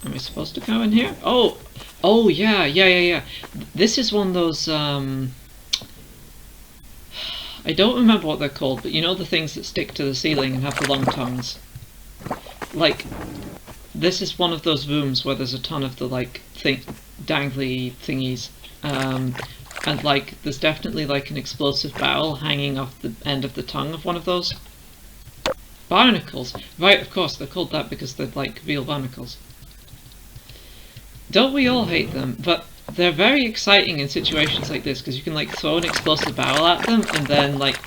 Am I supposed to go in here? Oh yeah. This is one of those, I don't remember what they're called, but you know the things that stick to the ceiling and have the long tongues? Like, this is one of those rooms where there's a ton of the, like, dangly thingies, and, like, there's definitely, like, an explosive barrel hanging off the end of the tongue of one of those. Barnacles! Right, of course, they're called that because they're, like, real barnacles. Don't we all hate them? But they're very exciting in situations like this, because you can, like, throw an explosive barrel at them, and then, like,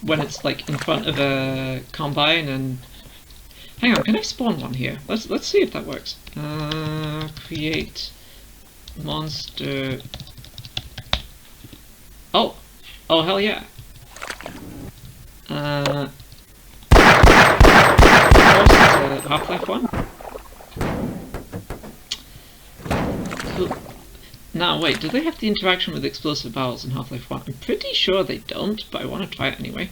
when it's, like, in front of a combine, and... Hang on, can I spawn one here? Let's see if that works. Create monster. Oh, oh hell yeah! Of course, it's a Half-Life 1. Cool. Now wait, do they have the interaction with explosive barrels in Half-Life 1? I'm pretty sure they don't, but I want to try it anyway.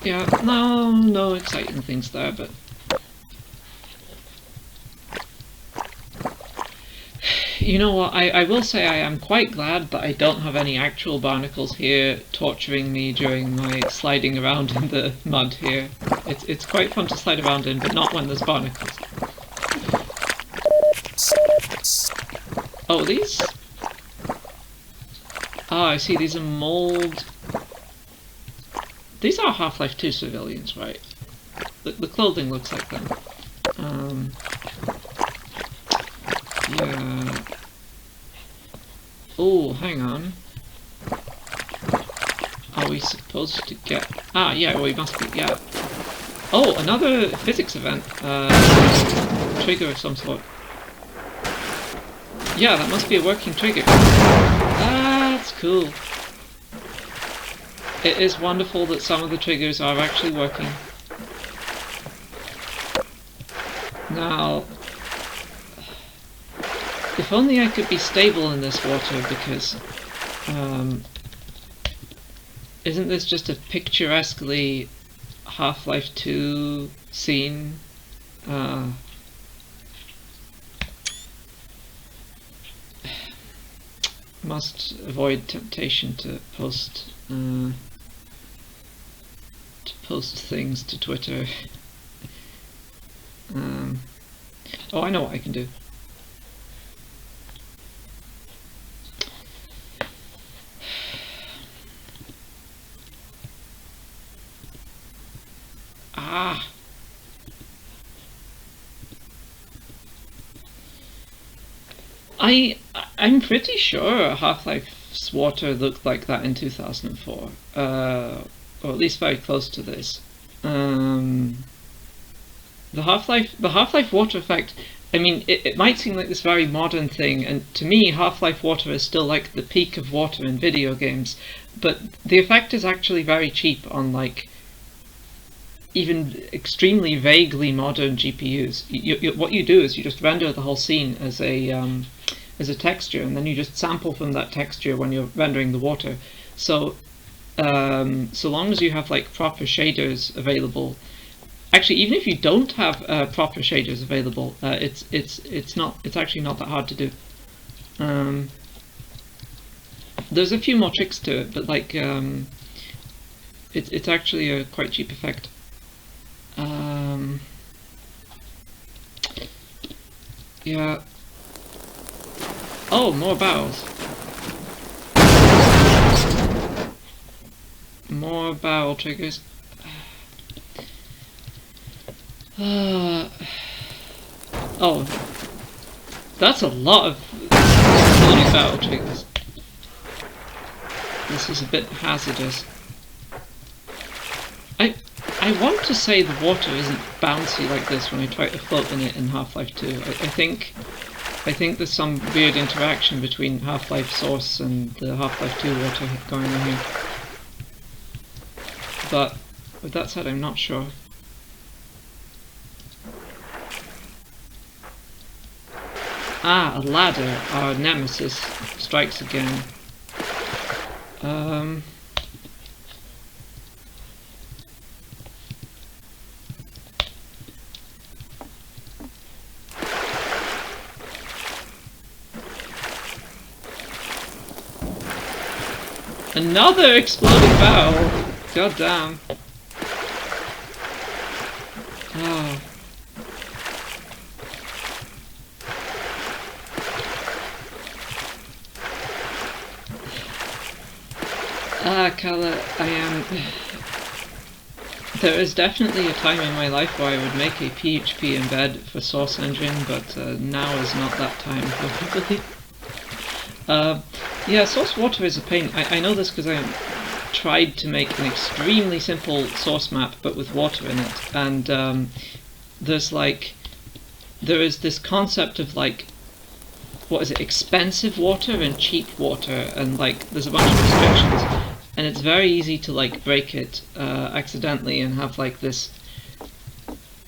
Yeah, no exciting things there, but... You know what, I will say I am quite glad that I don't have any actual barnacles here torturing me during my sliding around in the mud here. It's quite fun to slide around in, but not when there's barnacles. Oh, these? Ah, I see, these are mold... These are Half-Life 2 civilians, right? The clothing looks like them. Yeah... Oh, hang on. Are we supposed to get... Ah, yeah, we must be, yeah. Oh, another physics event. Trigger of some sort. Yeah, that must be a working trigger. That's cool. It is wonderful that some of the triggers are actually working. Now... If only I could be stable in this water, because isn't this just a picturesquely Half-Life 2 scene? Must avoid temptation to post things to Twitter. Oh, I know what I can do. Ah! I'm pretty sure Half-Life's water looked like that in 2004, or at least very close to this. The Half-Life water effect. I mean, it might seem like this very modern thing, and to me, Half-Life water is still like the peak of water in video games. But the effect is actually very cheap on like even extremely vaguely modern GPUs. What you do is you just render the whole scene as a texture, and then you just sample from that texture when you're rendering the water. So so long as you have like proper shaders available. Actually, even if you don't have proper shaders available, it's actually not that hard to do. There's a few more tricks to it, but like it's actually a quite cheap effect. Yeah. Oh, more barrels. More barrel triggers. Oh, that's a lot of barrel triggers. This is a bit hazardous. I want to say the water isn't bouncy like this when I try to float in it in Half-Life 2. I think there's some weird interaction between Half-Life Source and the Half-Life 2 water going on here. But with that said, I'm not sure. Ah, a ladder. Our nemesis strikes again. Another exploding barrel! God damn. Oh. Ah, Kala, there is definitely a time in my life where I would make a PHP embed for Source Engine, but now is not that time, probably. Yeah, source water is a pain. I know this because tried to make an extremely simple source map, but with water in it, and there is this concept of like, what is it, expensive water and cheap water, and like there's a bunch of restrictions, and it's very easy to like break it accidentally and have like this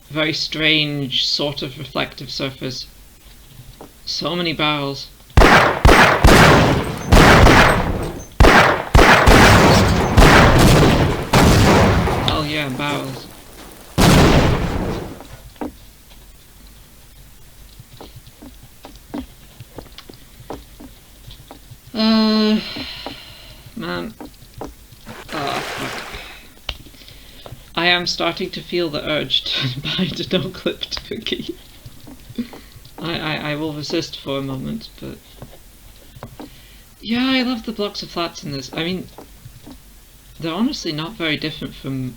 very strange sort of reflective surface. So many barrels. Oh yeah, barrels. Man. Fuck. I am starting to feel the urge to buy the no-clipped cookie. I will resist for a moment, but... Yeah, I love the blocks of flats in this. I mean, they're honestly not very different from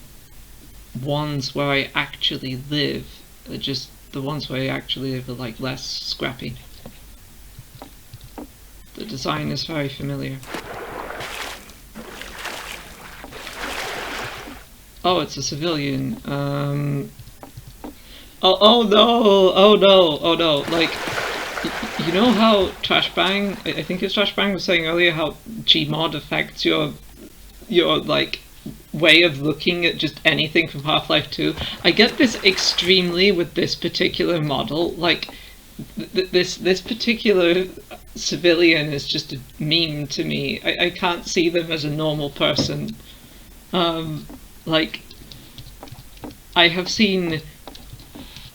ones where I actually live. They're just the ones where I actually live are like less scrappy. The design is very familiar. Oh, it's a civilian. Oh no! Like, you know how Trashbang, I think it's Trashbang was saying earlier, how Gmod affects your like way of looking at just anything from Half-Life 2. I get this extremely with this particular model. Like, this particular civilian is just a meme to me. I can't see them as a normal person. Like, I have seen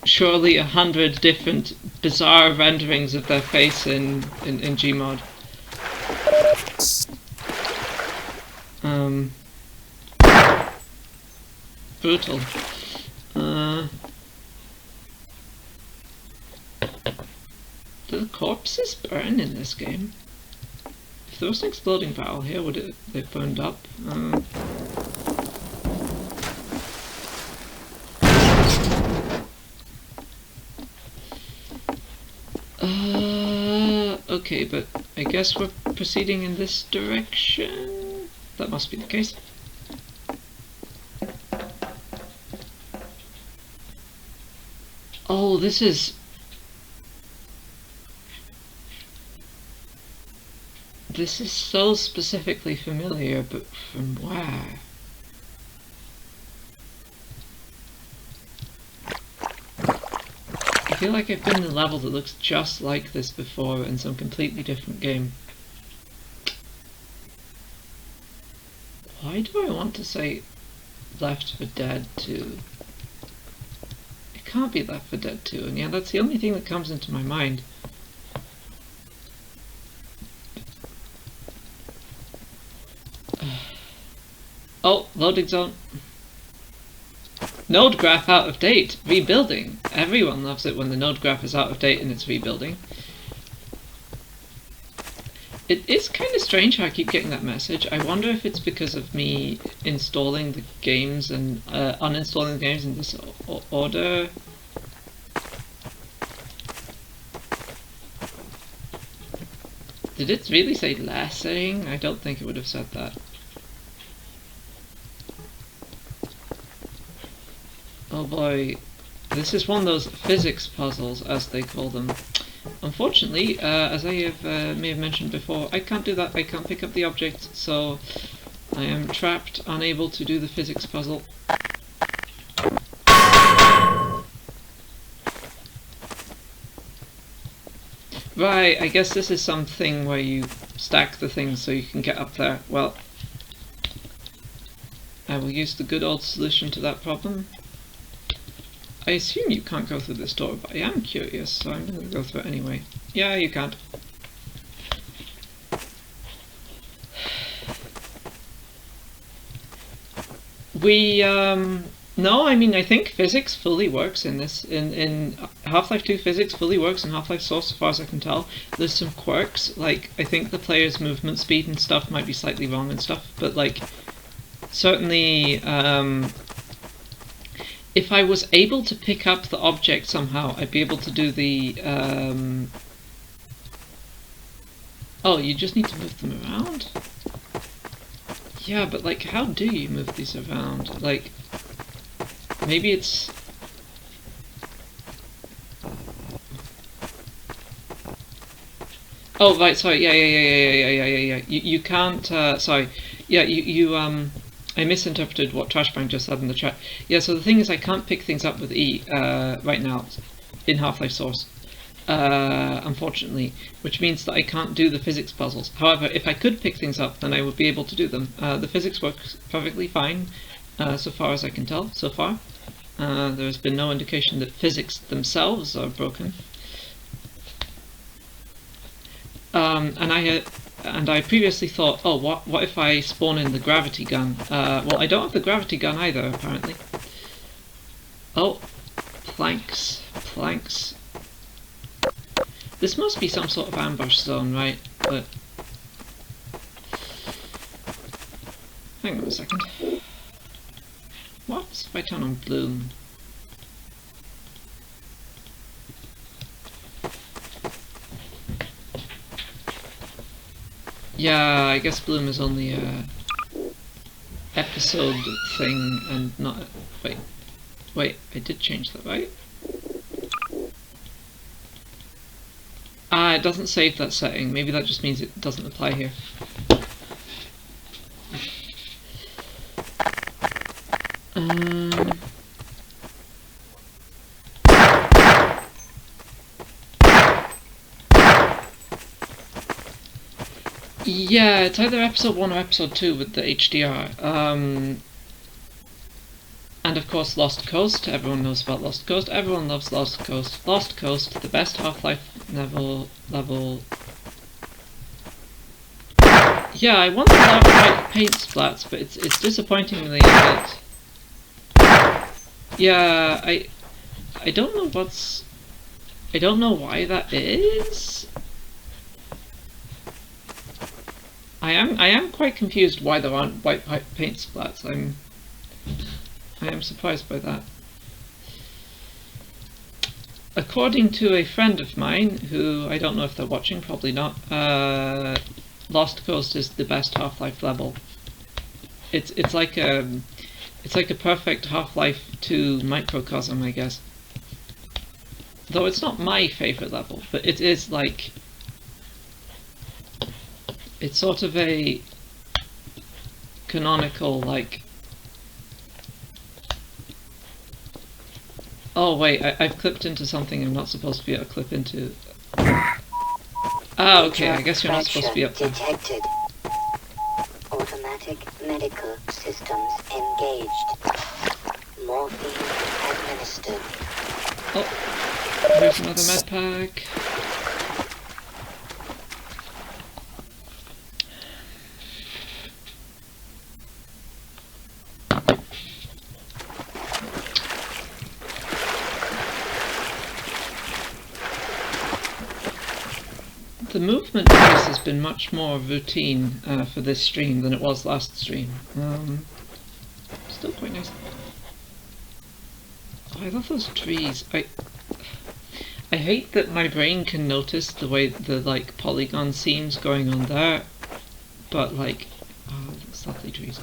surely 100 different bizarre renderings of their face in Gmod. Brutal. Do the corpses burn in this game? If there was an exploding barrel here, would it have burned up? Okay, but I guess we're proceeding in this direction. That must be the case. Oh, this is so specifically familiar, but from where? I feel like I've been in a level that looks just like this before in some completely different game. Why do I want to say Left 4 Dead 2? It can't be Left 4 Dead 2, and yeah, that's the only thing that comes into my mind. Oh, loading zone. Node graph out of date. Rebuilding. Everyone loves it when the node graph is out of date and it's rebuilding. It is kind of strange how I keep getting that message. I wonder if it's because of me installing the games and uninstalling the games in this order. Did it really say lessing? I don't think it would have said that. Oh boy, this is one of those physics puzzles, as they call them. Unfortunately, as I have may have mentioned before, I can't do that. I can't pick up the object, so I am trapped, unable to do the physics puzzle. Right, I guess this is something where you stack the things so you can get up there. Well, I will use the good old solution to that problem. I assume you can't go through this door, but I am curious, so I'm going to go through it anyway. Yeah, you can't. No, I mean, I think physics fully works in this. In Half-Life 2, physics fully works in Half-Life Source, as far as I can tell. There's some quirks, like, I think the player's movement speed and stuff might be slightly wrong and stuff, but, like, certainly, if I was able to pick up the object somehow, I'd be able to do the, Oh, you just need to move them around? Yeah, but like, how do you move these around? Like, maybe it's... Oh, right, sorry, yeah. You can't, sorry. Yeah, I misinterpreted what Trashbang just said in the chat. Yeah, so the thing is I can't pick things up with E, right now, in Half-Life Source. Unfortunately, which means that I can't do the physics puzzles. However, if I could pick things up, then I would be able to do them. The physics works perfectly fine, so far as I can tell, so far. There's been no indication that physics themselves are broken. And I previously thought, oh, what if I spawn in the gravity gun? Well, I don't have the gravity gun either, apparently. Oh, planks. This must be some sort of ambush zone, right? But hang on a second. What if I turn on bloom? Yeah, I guess bloom is only a episode thing and not... Wait, I did change that, right? Ah, it doesn't save that setting. Maybe that just means it doesn't apply here. Yeah, it's either episode 1 or episode 2 with the HDR. And of course Lost Coast, everyone knows about Lost Coast, everyone loves Lost Coast. Lost Coast, the best Half-Life level. Yeah, I want the dark white paint splats, but it's disappointingly a bit... Yeah, I don't know what's... I don't know why that is. I am quite confused why there aren't white paint splats. I am surprised by that. According to a friend of mine, who I don't know if they're watching, probably not, Lost Coast is the best Half-Life level. It's like a perfect Half-Life 2 microcosm, I guess. Though it's not my favorite level, but it is like... It's sort of a canonical, like... Oh wait, I've clipped into something I'm not supposed to be able to clip into. Ah, okay, I guess you're not supposed to be up there. Detected. Automatic medical systems engaged. Morphine administered. Oh, here's another med pack. The movement pace has been much more routine for this stream than it was last stream. Still quite nice. Oh, I love those trees. I hate that my brain can notice the way the like polygon seams going on there, but like, oh, those lovely trees.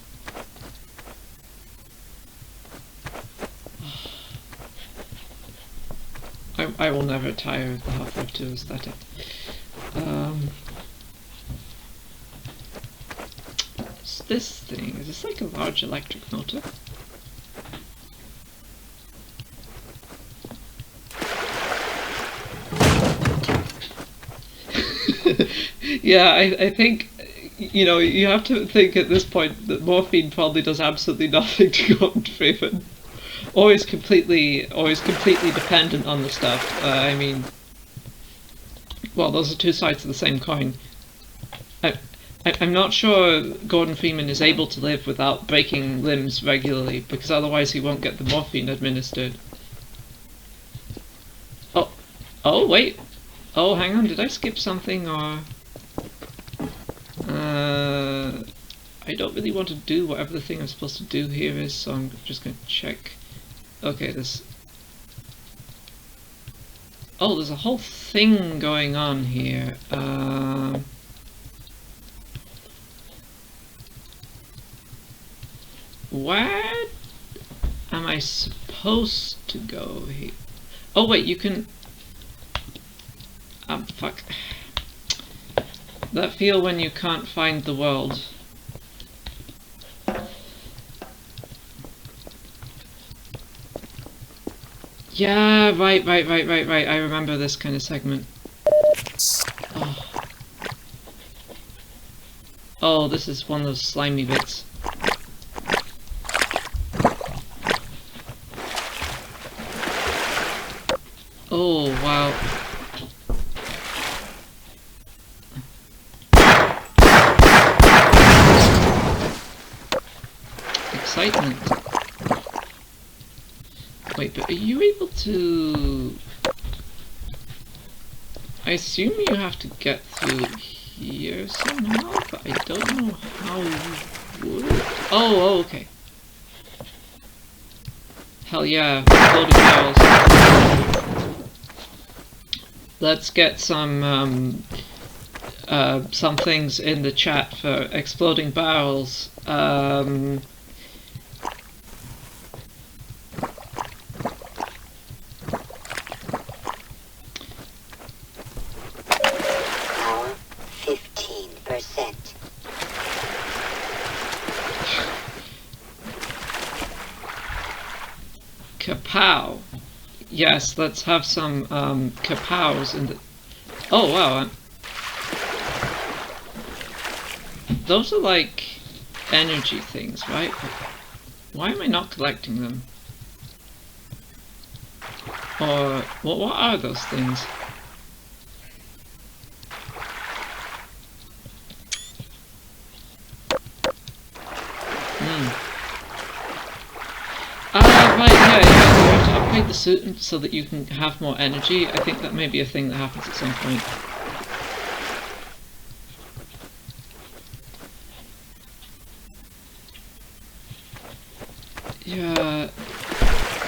I will never tire of the Half-Life 2 aesthetic. What's this thing? Is this like a large electric motor? Yeah, I think, you know, you have to think at this point that morphine probably does absolutely nothing to Gordon Freeman. Always completely dependent on the stuff. I mean, well, those are two sides of the same coin. I'm not sure Gordon Freeman is able to live without breaking limbs regularly, because otherwise he won't get the morphine administered. Oh wait. Oh, hang on, did I skip something, or... I don't really want to do whatever the thing I'm supposed to do here is, so I'm just going to check. Okay, this... Oh, there's a whole thing going on here. Where am I supposed to go here? Oh wait, you can... fuck. That feel when you can't find the world. Yeah, right. I remember this kind of segment. Oh, this is one of those slimy bits. Oh, wow. Excitement. Wait, but are you able to... I assume you have to get through here somehow, but I don't know how you would. Oh, okay. Hell yeah, loaded barrels. Let's get some things in the chat for exploding barrels. Kapow! Yes, let's have some kapows in the... Oh wow! Those are like energy things, right? Why am I not collecting them? Or what are those things? Right, yeah, you have to upgrade the suit so that you can have more energy. I think that may be a thing that happens at some point. Yeah...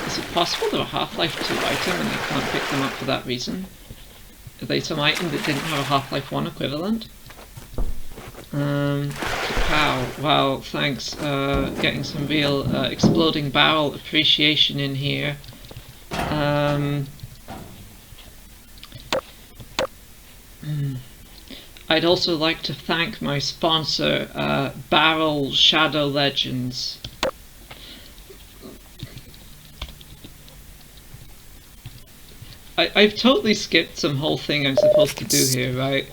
Is it possible they're a Half-Life 2 item and I can't pick them up for that reason? Are they some item that didn't have a Half-Life 1 equivalent? Kapow. Wow, thanks. Getting some real exploding barrel appreciation in here. I'd also like to thank my sponsor, Barrel Shadow Legends. I've totally skipped some whole thing I'm supposed to do here, right?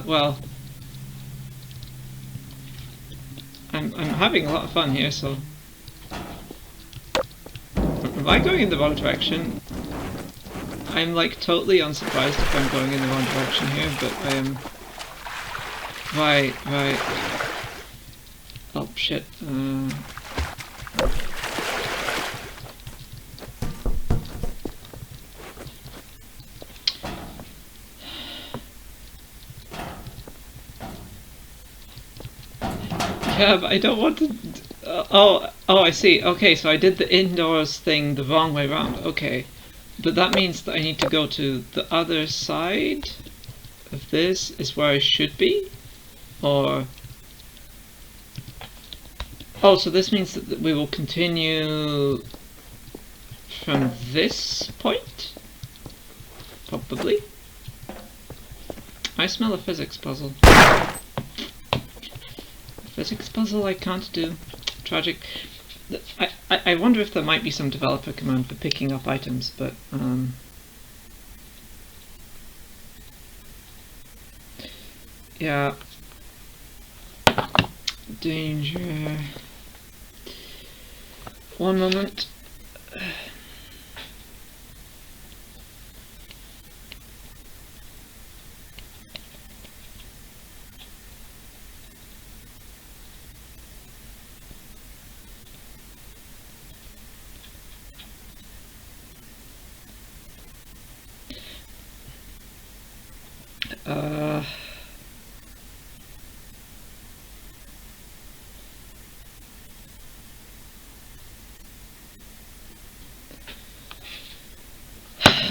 Well, I'm having a lot of fun here, so... Am I going in the wrong direction? I'm like totally unsurprised if I'm going in the wrong direction here, but I am... Right. Oh shit, Yeah, but I don't want to... oh, I see. Okay, so I did the indoors thing the wrong way around. Okay. But that means that I need to go to the other side of this is where I should be? Or... Oh, so this means that we will continue from this point? Probably. I smell a physics puzzle. Physics puzzle I can't do. Tragic. I wonder if there might be some developer command for picking up items, but yeah. Danger. One moment.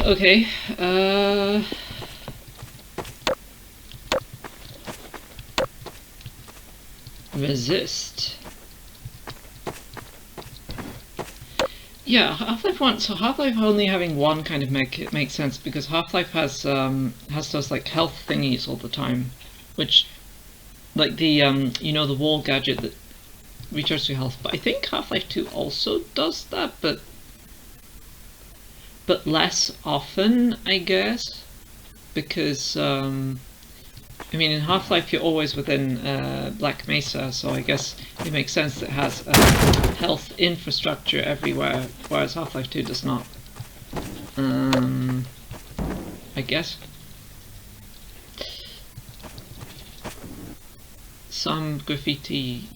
Okay, Resist. Yeah, Half-Life 1, so Half-Life only having one kind of makes sense, because Half-Life has those like health thingies all the time, which, like the, you know, the wall gadget that recharges your health, but I think Half-Life 2 also does that, but less often, I guess, because, I mean, in Half-Life you're always within Black Mesa, so I guess it makes sense that it has health infrastructure everywhere, whereas Half-Life 2 does not. I guess. Some graffiti.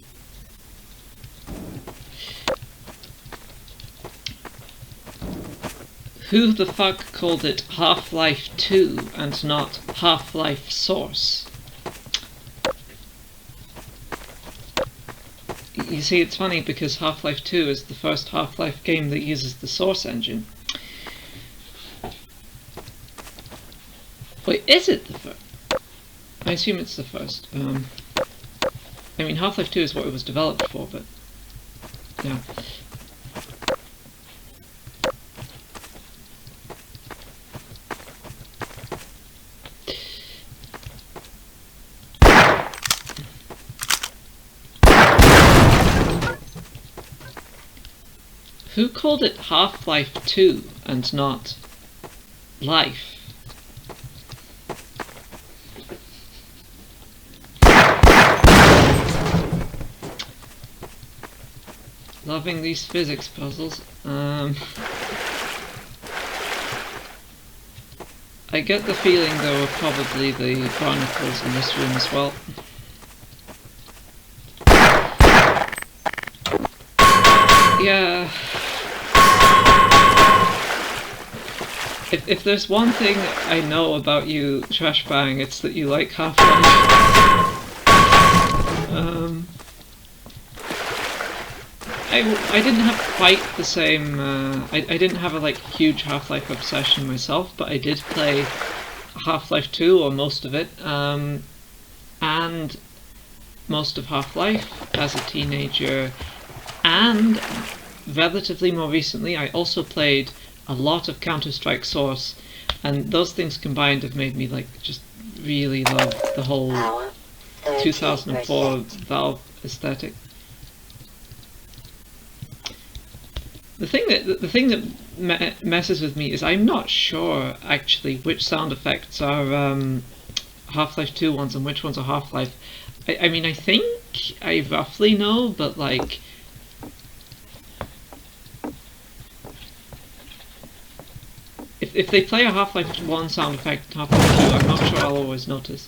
Who the fuck called it Half-Life 2 and not Half-Life Source? You see, it's funny because Half-Life 2 is the first Half-Life game that uses the Source engine. Wait, is it the first? I assume it's the first. I mean, Half-Life 2 is what it was developed for, but yeah. Who called it Half-Life 2 and not Life? Loving these physics puzzles. I get the feeling there were probably the barnacles in this room as well. Yeah. If there's one thing I know about you, Trash Bang, it's that you like Half-Life. I didn't have quite the same, I didn't have a like huge Half-Life obsession myself, but I did play Half-Life 2, or most of it, and most of Half-Life as a teenager, and relatively more recently I also played a lot of Counter-Strike Source, and those things combined have made me like just really love the whole 2004 Valve aesthetic. The thing that messes with me is I'm not sure actually which sound effects are Half-Life 2 ones and which ones are Half-Life. I mean, I think I roughly know, but like if they play a Half-Life 1 sound effect and Half-Life 2, I'm not sure I'll always notice.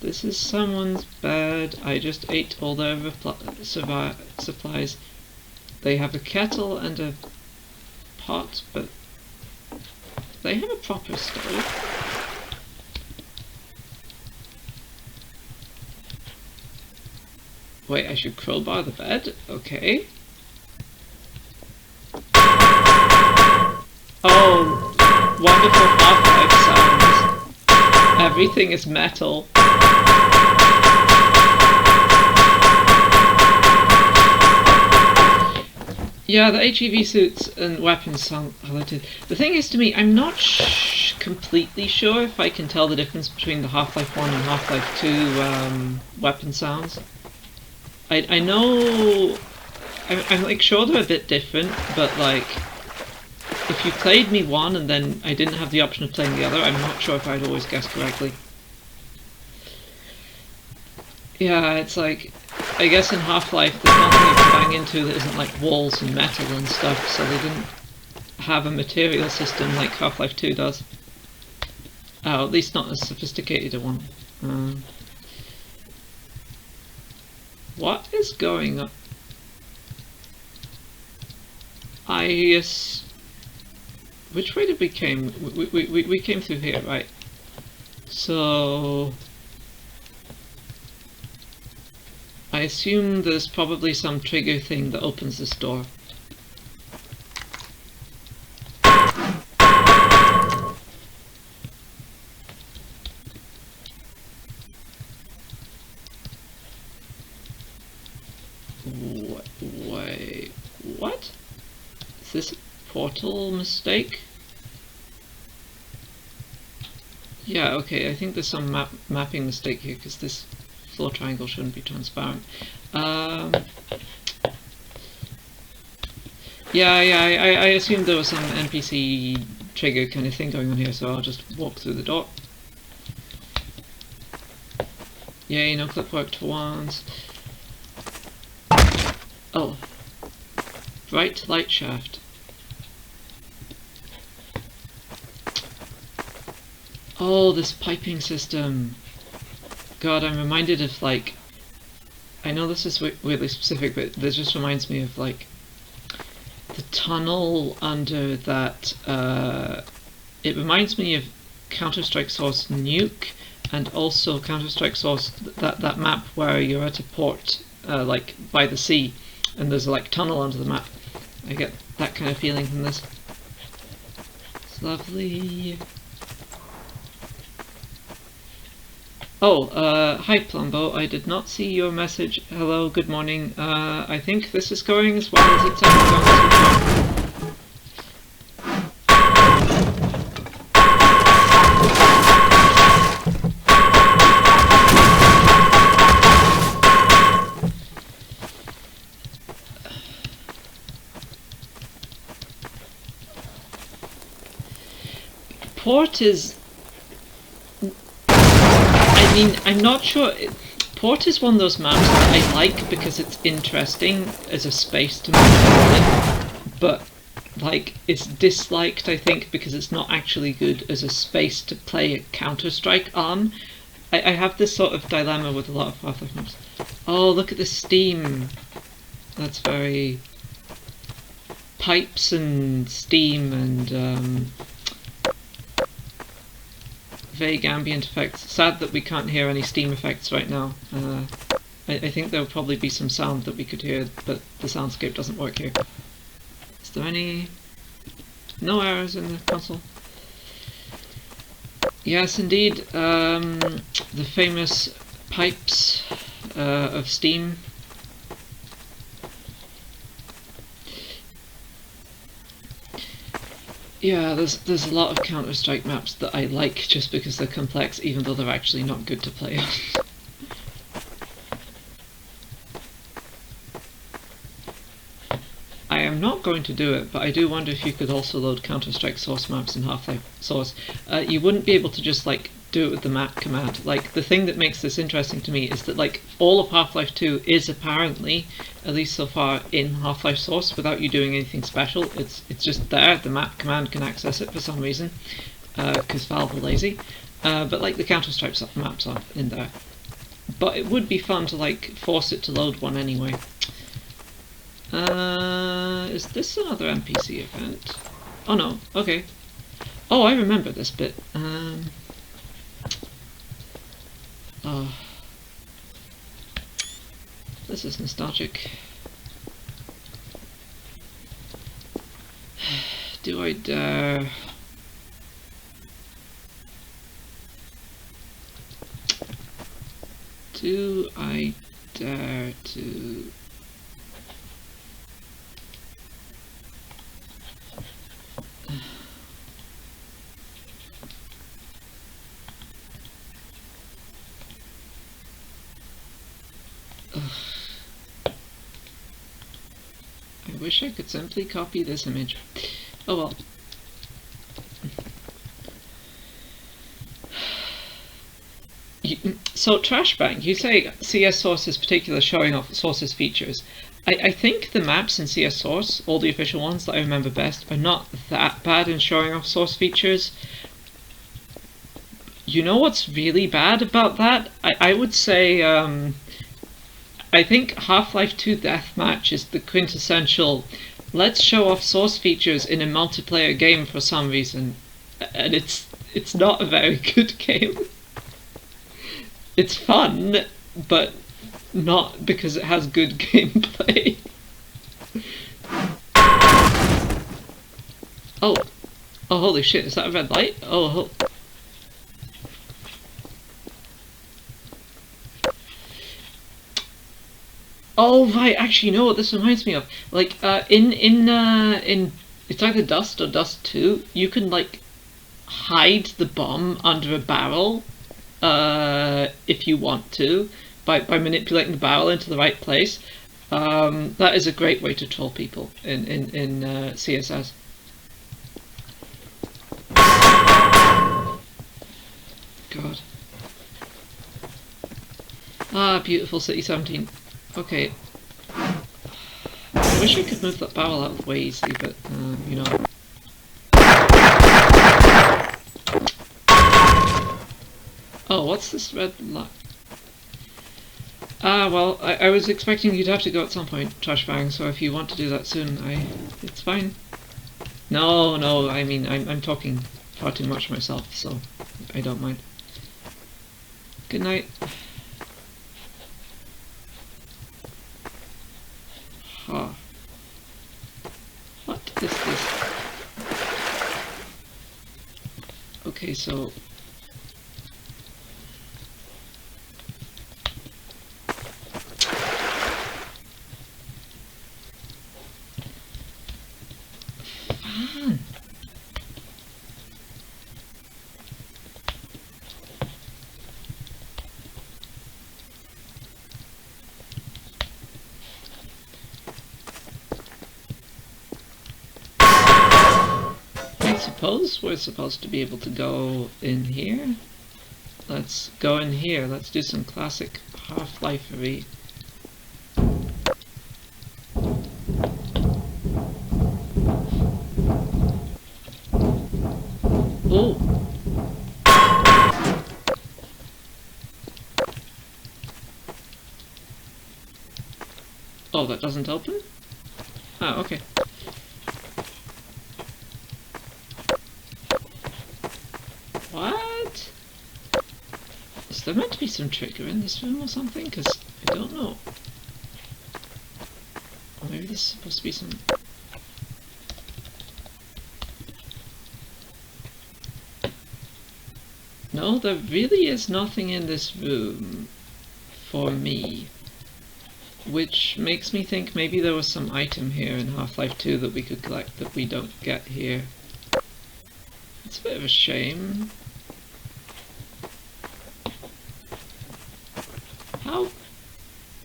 This is someone's bed. I just ate all their supplies. They have a kettle and a pot, but they have a proper stove. Wait, I should crowbar the bed? Okay. Oh, wonderful Half-Life sounds. Everything is metal. Yeah, the HEV suits and weapons sound highlighted. The thing is, to me, I'm not completely sure if I can tell the difference between the Half-Life 1 and Half-Life 2 weapon sounds. I know... I'm like sure they're a bit different, but like... If you played me one and then I didn't have the option of playing the other, I'm not sure if I'd always guess correctly. Yeah, it's like... I guess in Half-Life there's nothing you can bang into that isn't like walls and metal and stuff, so they didn't have a material system like Half-Life 2 does. Oh, at least not as sophisticated a one. What is going on? Which way did we came? We came through here, right? So... I assume there's probably some trigger thing that opens this door. Wait, what? Is this a portal mistake? Yeah, okay, I think there's some mapping mistake here, because this floor triangle shouldn't be transparent. Yeah, I assumed there was some NPC trigger kind of thing going on here, so I'll just walk through the door. Yay, no clip worked for once. Oh. Bright light shaft. Oh, this piping system. God, I'm reminded of, like... I know this is weirdly specific, but this just reminds me of, like, the tunnel under that... it reminds me of Counter-Strike Source Nuke, and also Counter-Strike Source, that map where you're at a port, like, by the sea, and there's, like, tunnel under the map. I get that kind of feeling from this. It's lovely. Oh, hi Plumbo, I did not see your message. Hello, good morning. I think this is going as well as it's ever gone so far. Port is... I mean, I'm not sure... Port is one of those maps that I like because it's interesting as a space to move, but, like, it's disliked, I think, because it's not actually good as a space to play a Counter-Strike on. I have this sort of dilemma with a lot of Half-Life maps. Oh, look at the steam! That's very... Pipes and steam and, vague ambient effects. Sad that we can't hear any steam effects right now. I think there will probably be some sound that we could hear, but the soundscape doesn't work here. Is there any... no errors in the console? Yes, indeed. The famous pipes of steam. Yeah, there's a lot of Counter-Strike maps that I like just because they're complex, even though they're actually not good to play on. I am not going to do it, but I do wonder if you could also load Counter-Strike Source maps in Half-Life Source. You wouldn't be able to just, like, do it with the map command. Like, the thing that makes this interesting to me is that, like, all of Half-Life 2 is apparently, at least so far, in Half-Life Source without you doing anything special. It's just there. The map command can access it for some reason, because Valve are lazy. But, like, the Counter-Strike maps are in there. But it would be fun to, like, force it to load one anyway. Is this another NPC event? Oh no, okay. Oh, I remember this bit. Oh. This is nostalgic. Do I dare? Do I dare to... I wish I could simply copy this image. Oh well. So Trashbang, you say CS Source is particular showing off Source's features. I think the maps in CS Source, all the official ones that I remember best, are not that bad in showing off Source features. You know what's really bad about that? I would say, I think Half-Life 2 Deathmatch is the quintessential, let's show off Source features in a multiplayer game for some reason, and it's not a very good game. It's fun, but not because it has good gameplay. Oh, holy shit, is that a red light? Oh. Oh right, actually, you know what this reminds me of? Like, in it's either Dust or Dust 2, you can like hide the bomb under a barrel, if you want to, by manipulating the barrel into the right place. That is a great way to troll people in CSS. God. Ah, beautiful City 17. Okay. I wish I could move that barrel out of the way easily, but, you know. Oh, what's this red light? Ah, well, I was expecting you'd have to go at some point, Trashbang, so if you want to do that soon, it's fine. No, no, I mean, I'm talking far too much myself, so I don't mind. Good night. Huh. What is this? Okay, so... Fan! I suppose we're supposed to be able to go in here. Let's go in here. Let's do some classic Half-Life-ery. Oh! Oh, that doesn't open? Ah, okay. What? Is there meant to be some trigger in this room or something? Because I don't know. Or maybe this is supposed to be some... No, there really is nothing in this room for me. Which makes me think maybe there was some item here in Half-Life 2 that we could collect that we don't get here. It's a bit of a shame.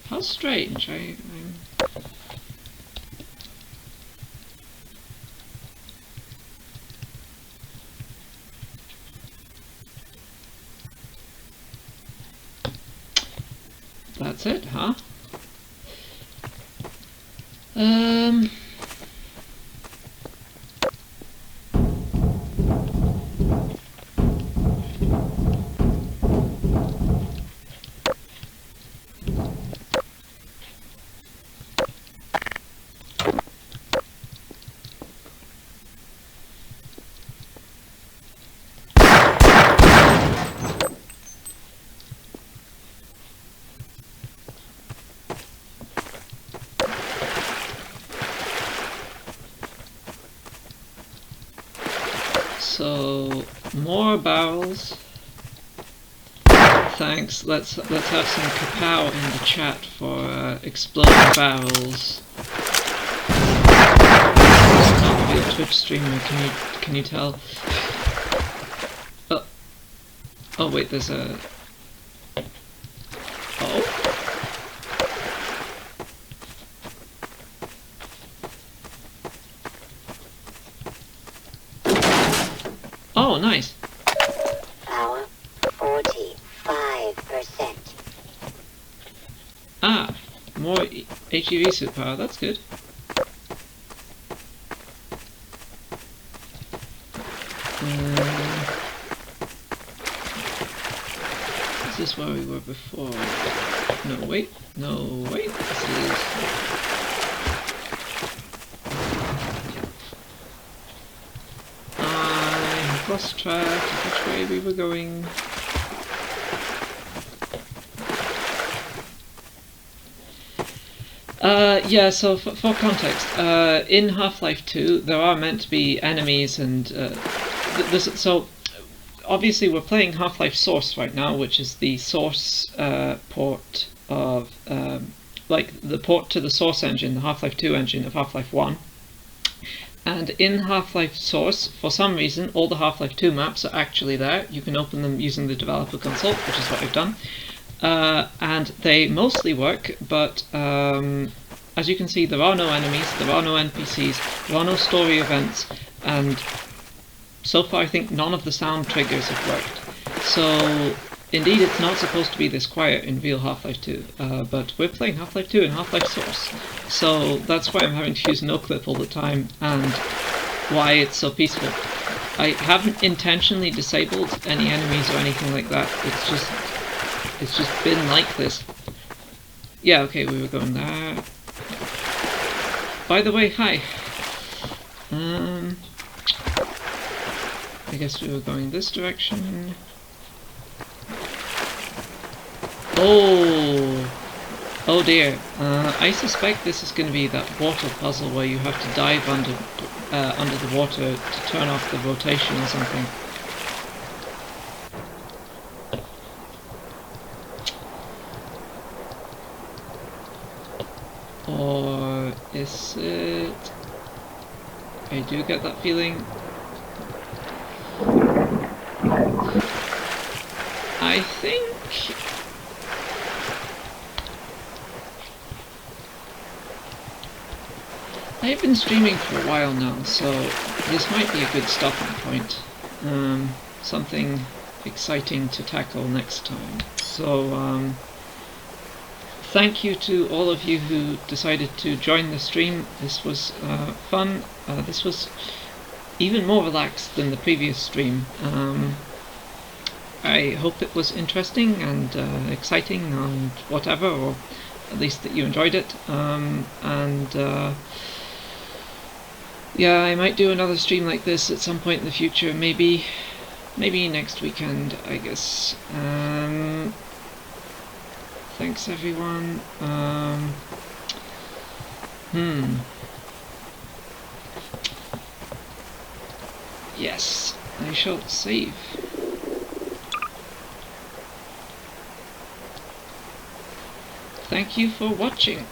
How strange. I'm... That's it, huh? So, more barrels. Thanks. Let's have some kapow in the chat for exploding barrels. It's not really a Twitch streamer. Can you tell? Oh wait, there's a... Oh? Oh, nice. Power 45%. Ah, more HEV suit power, that's good. Is this where we were before? No, wait. No, wait. This is... I lost track of which way we were going. Yeah, so for context, in Half-Life 2 there are meant to be enemies and so obviously we're playing Half-Life Source right now, which is the source port of like the port to the Source engine, the Half-Life 2 engine of Half-Life 1. And in Half-Life Source, for some reason, all the Half-Life 2 maps are actually there. You can open them using the developer console, which is what I've done. And they mostly work, but as you can see, there are no enemies, there are no NPCs, there are no story events, and so far I think none of the sound triggers have worked. So indeed it's not supposed to be this quiet in real Half-Life 2, but we're playing Half-Life 2 and Half-Life Source. So that's why I'm having to use NoClip all the time, and why it's so peaceful. I haven't intentionally disabled any enemies or anything like that, it's just been like this. Yeah, okay, we were going there. By the way, hi. I guess we were going this direction. Oh dear. I suspect this is going to be that water puzzle where you have to dive under the water to turn off the rotation or something. Or is it... I do get that feeling. I think... I've been streaming for a while now, so this might be a good stopping point. Something exciting to tackle next time. So, thank you to all of you who decided to join the stream. This was fun. This was even more relaxed than the previous stream. I hope it was interesting and exciting and whatever, or at least that you enjoyed it. Yeah, I might do another stream like this at some point in the future, maybe next weekend, I guess. Thanks everyone. Yes, I shall save. Thank you for watching.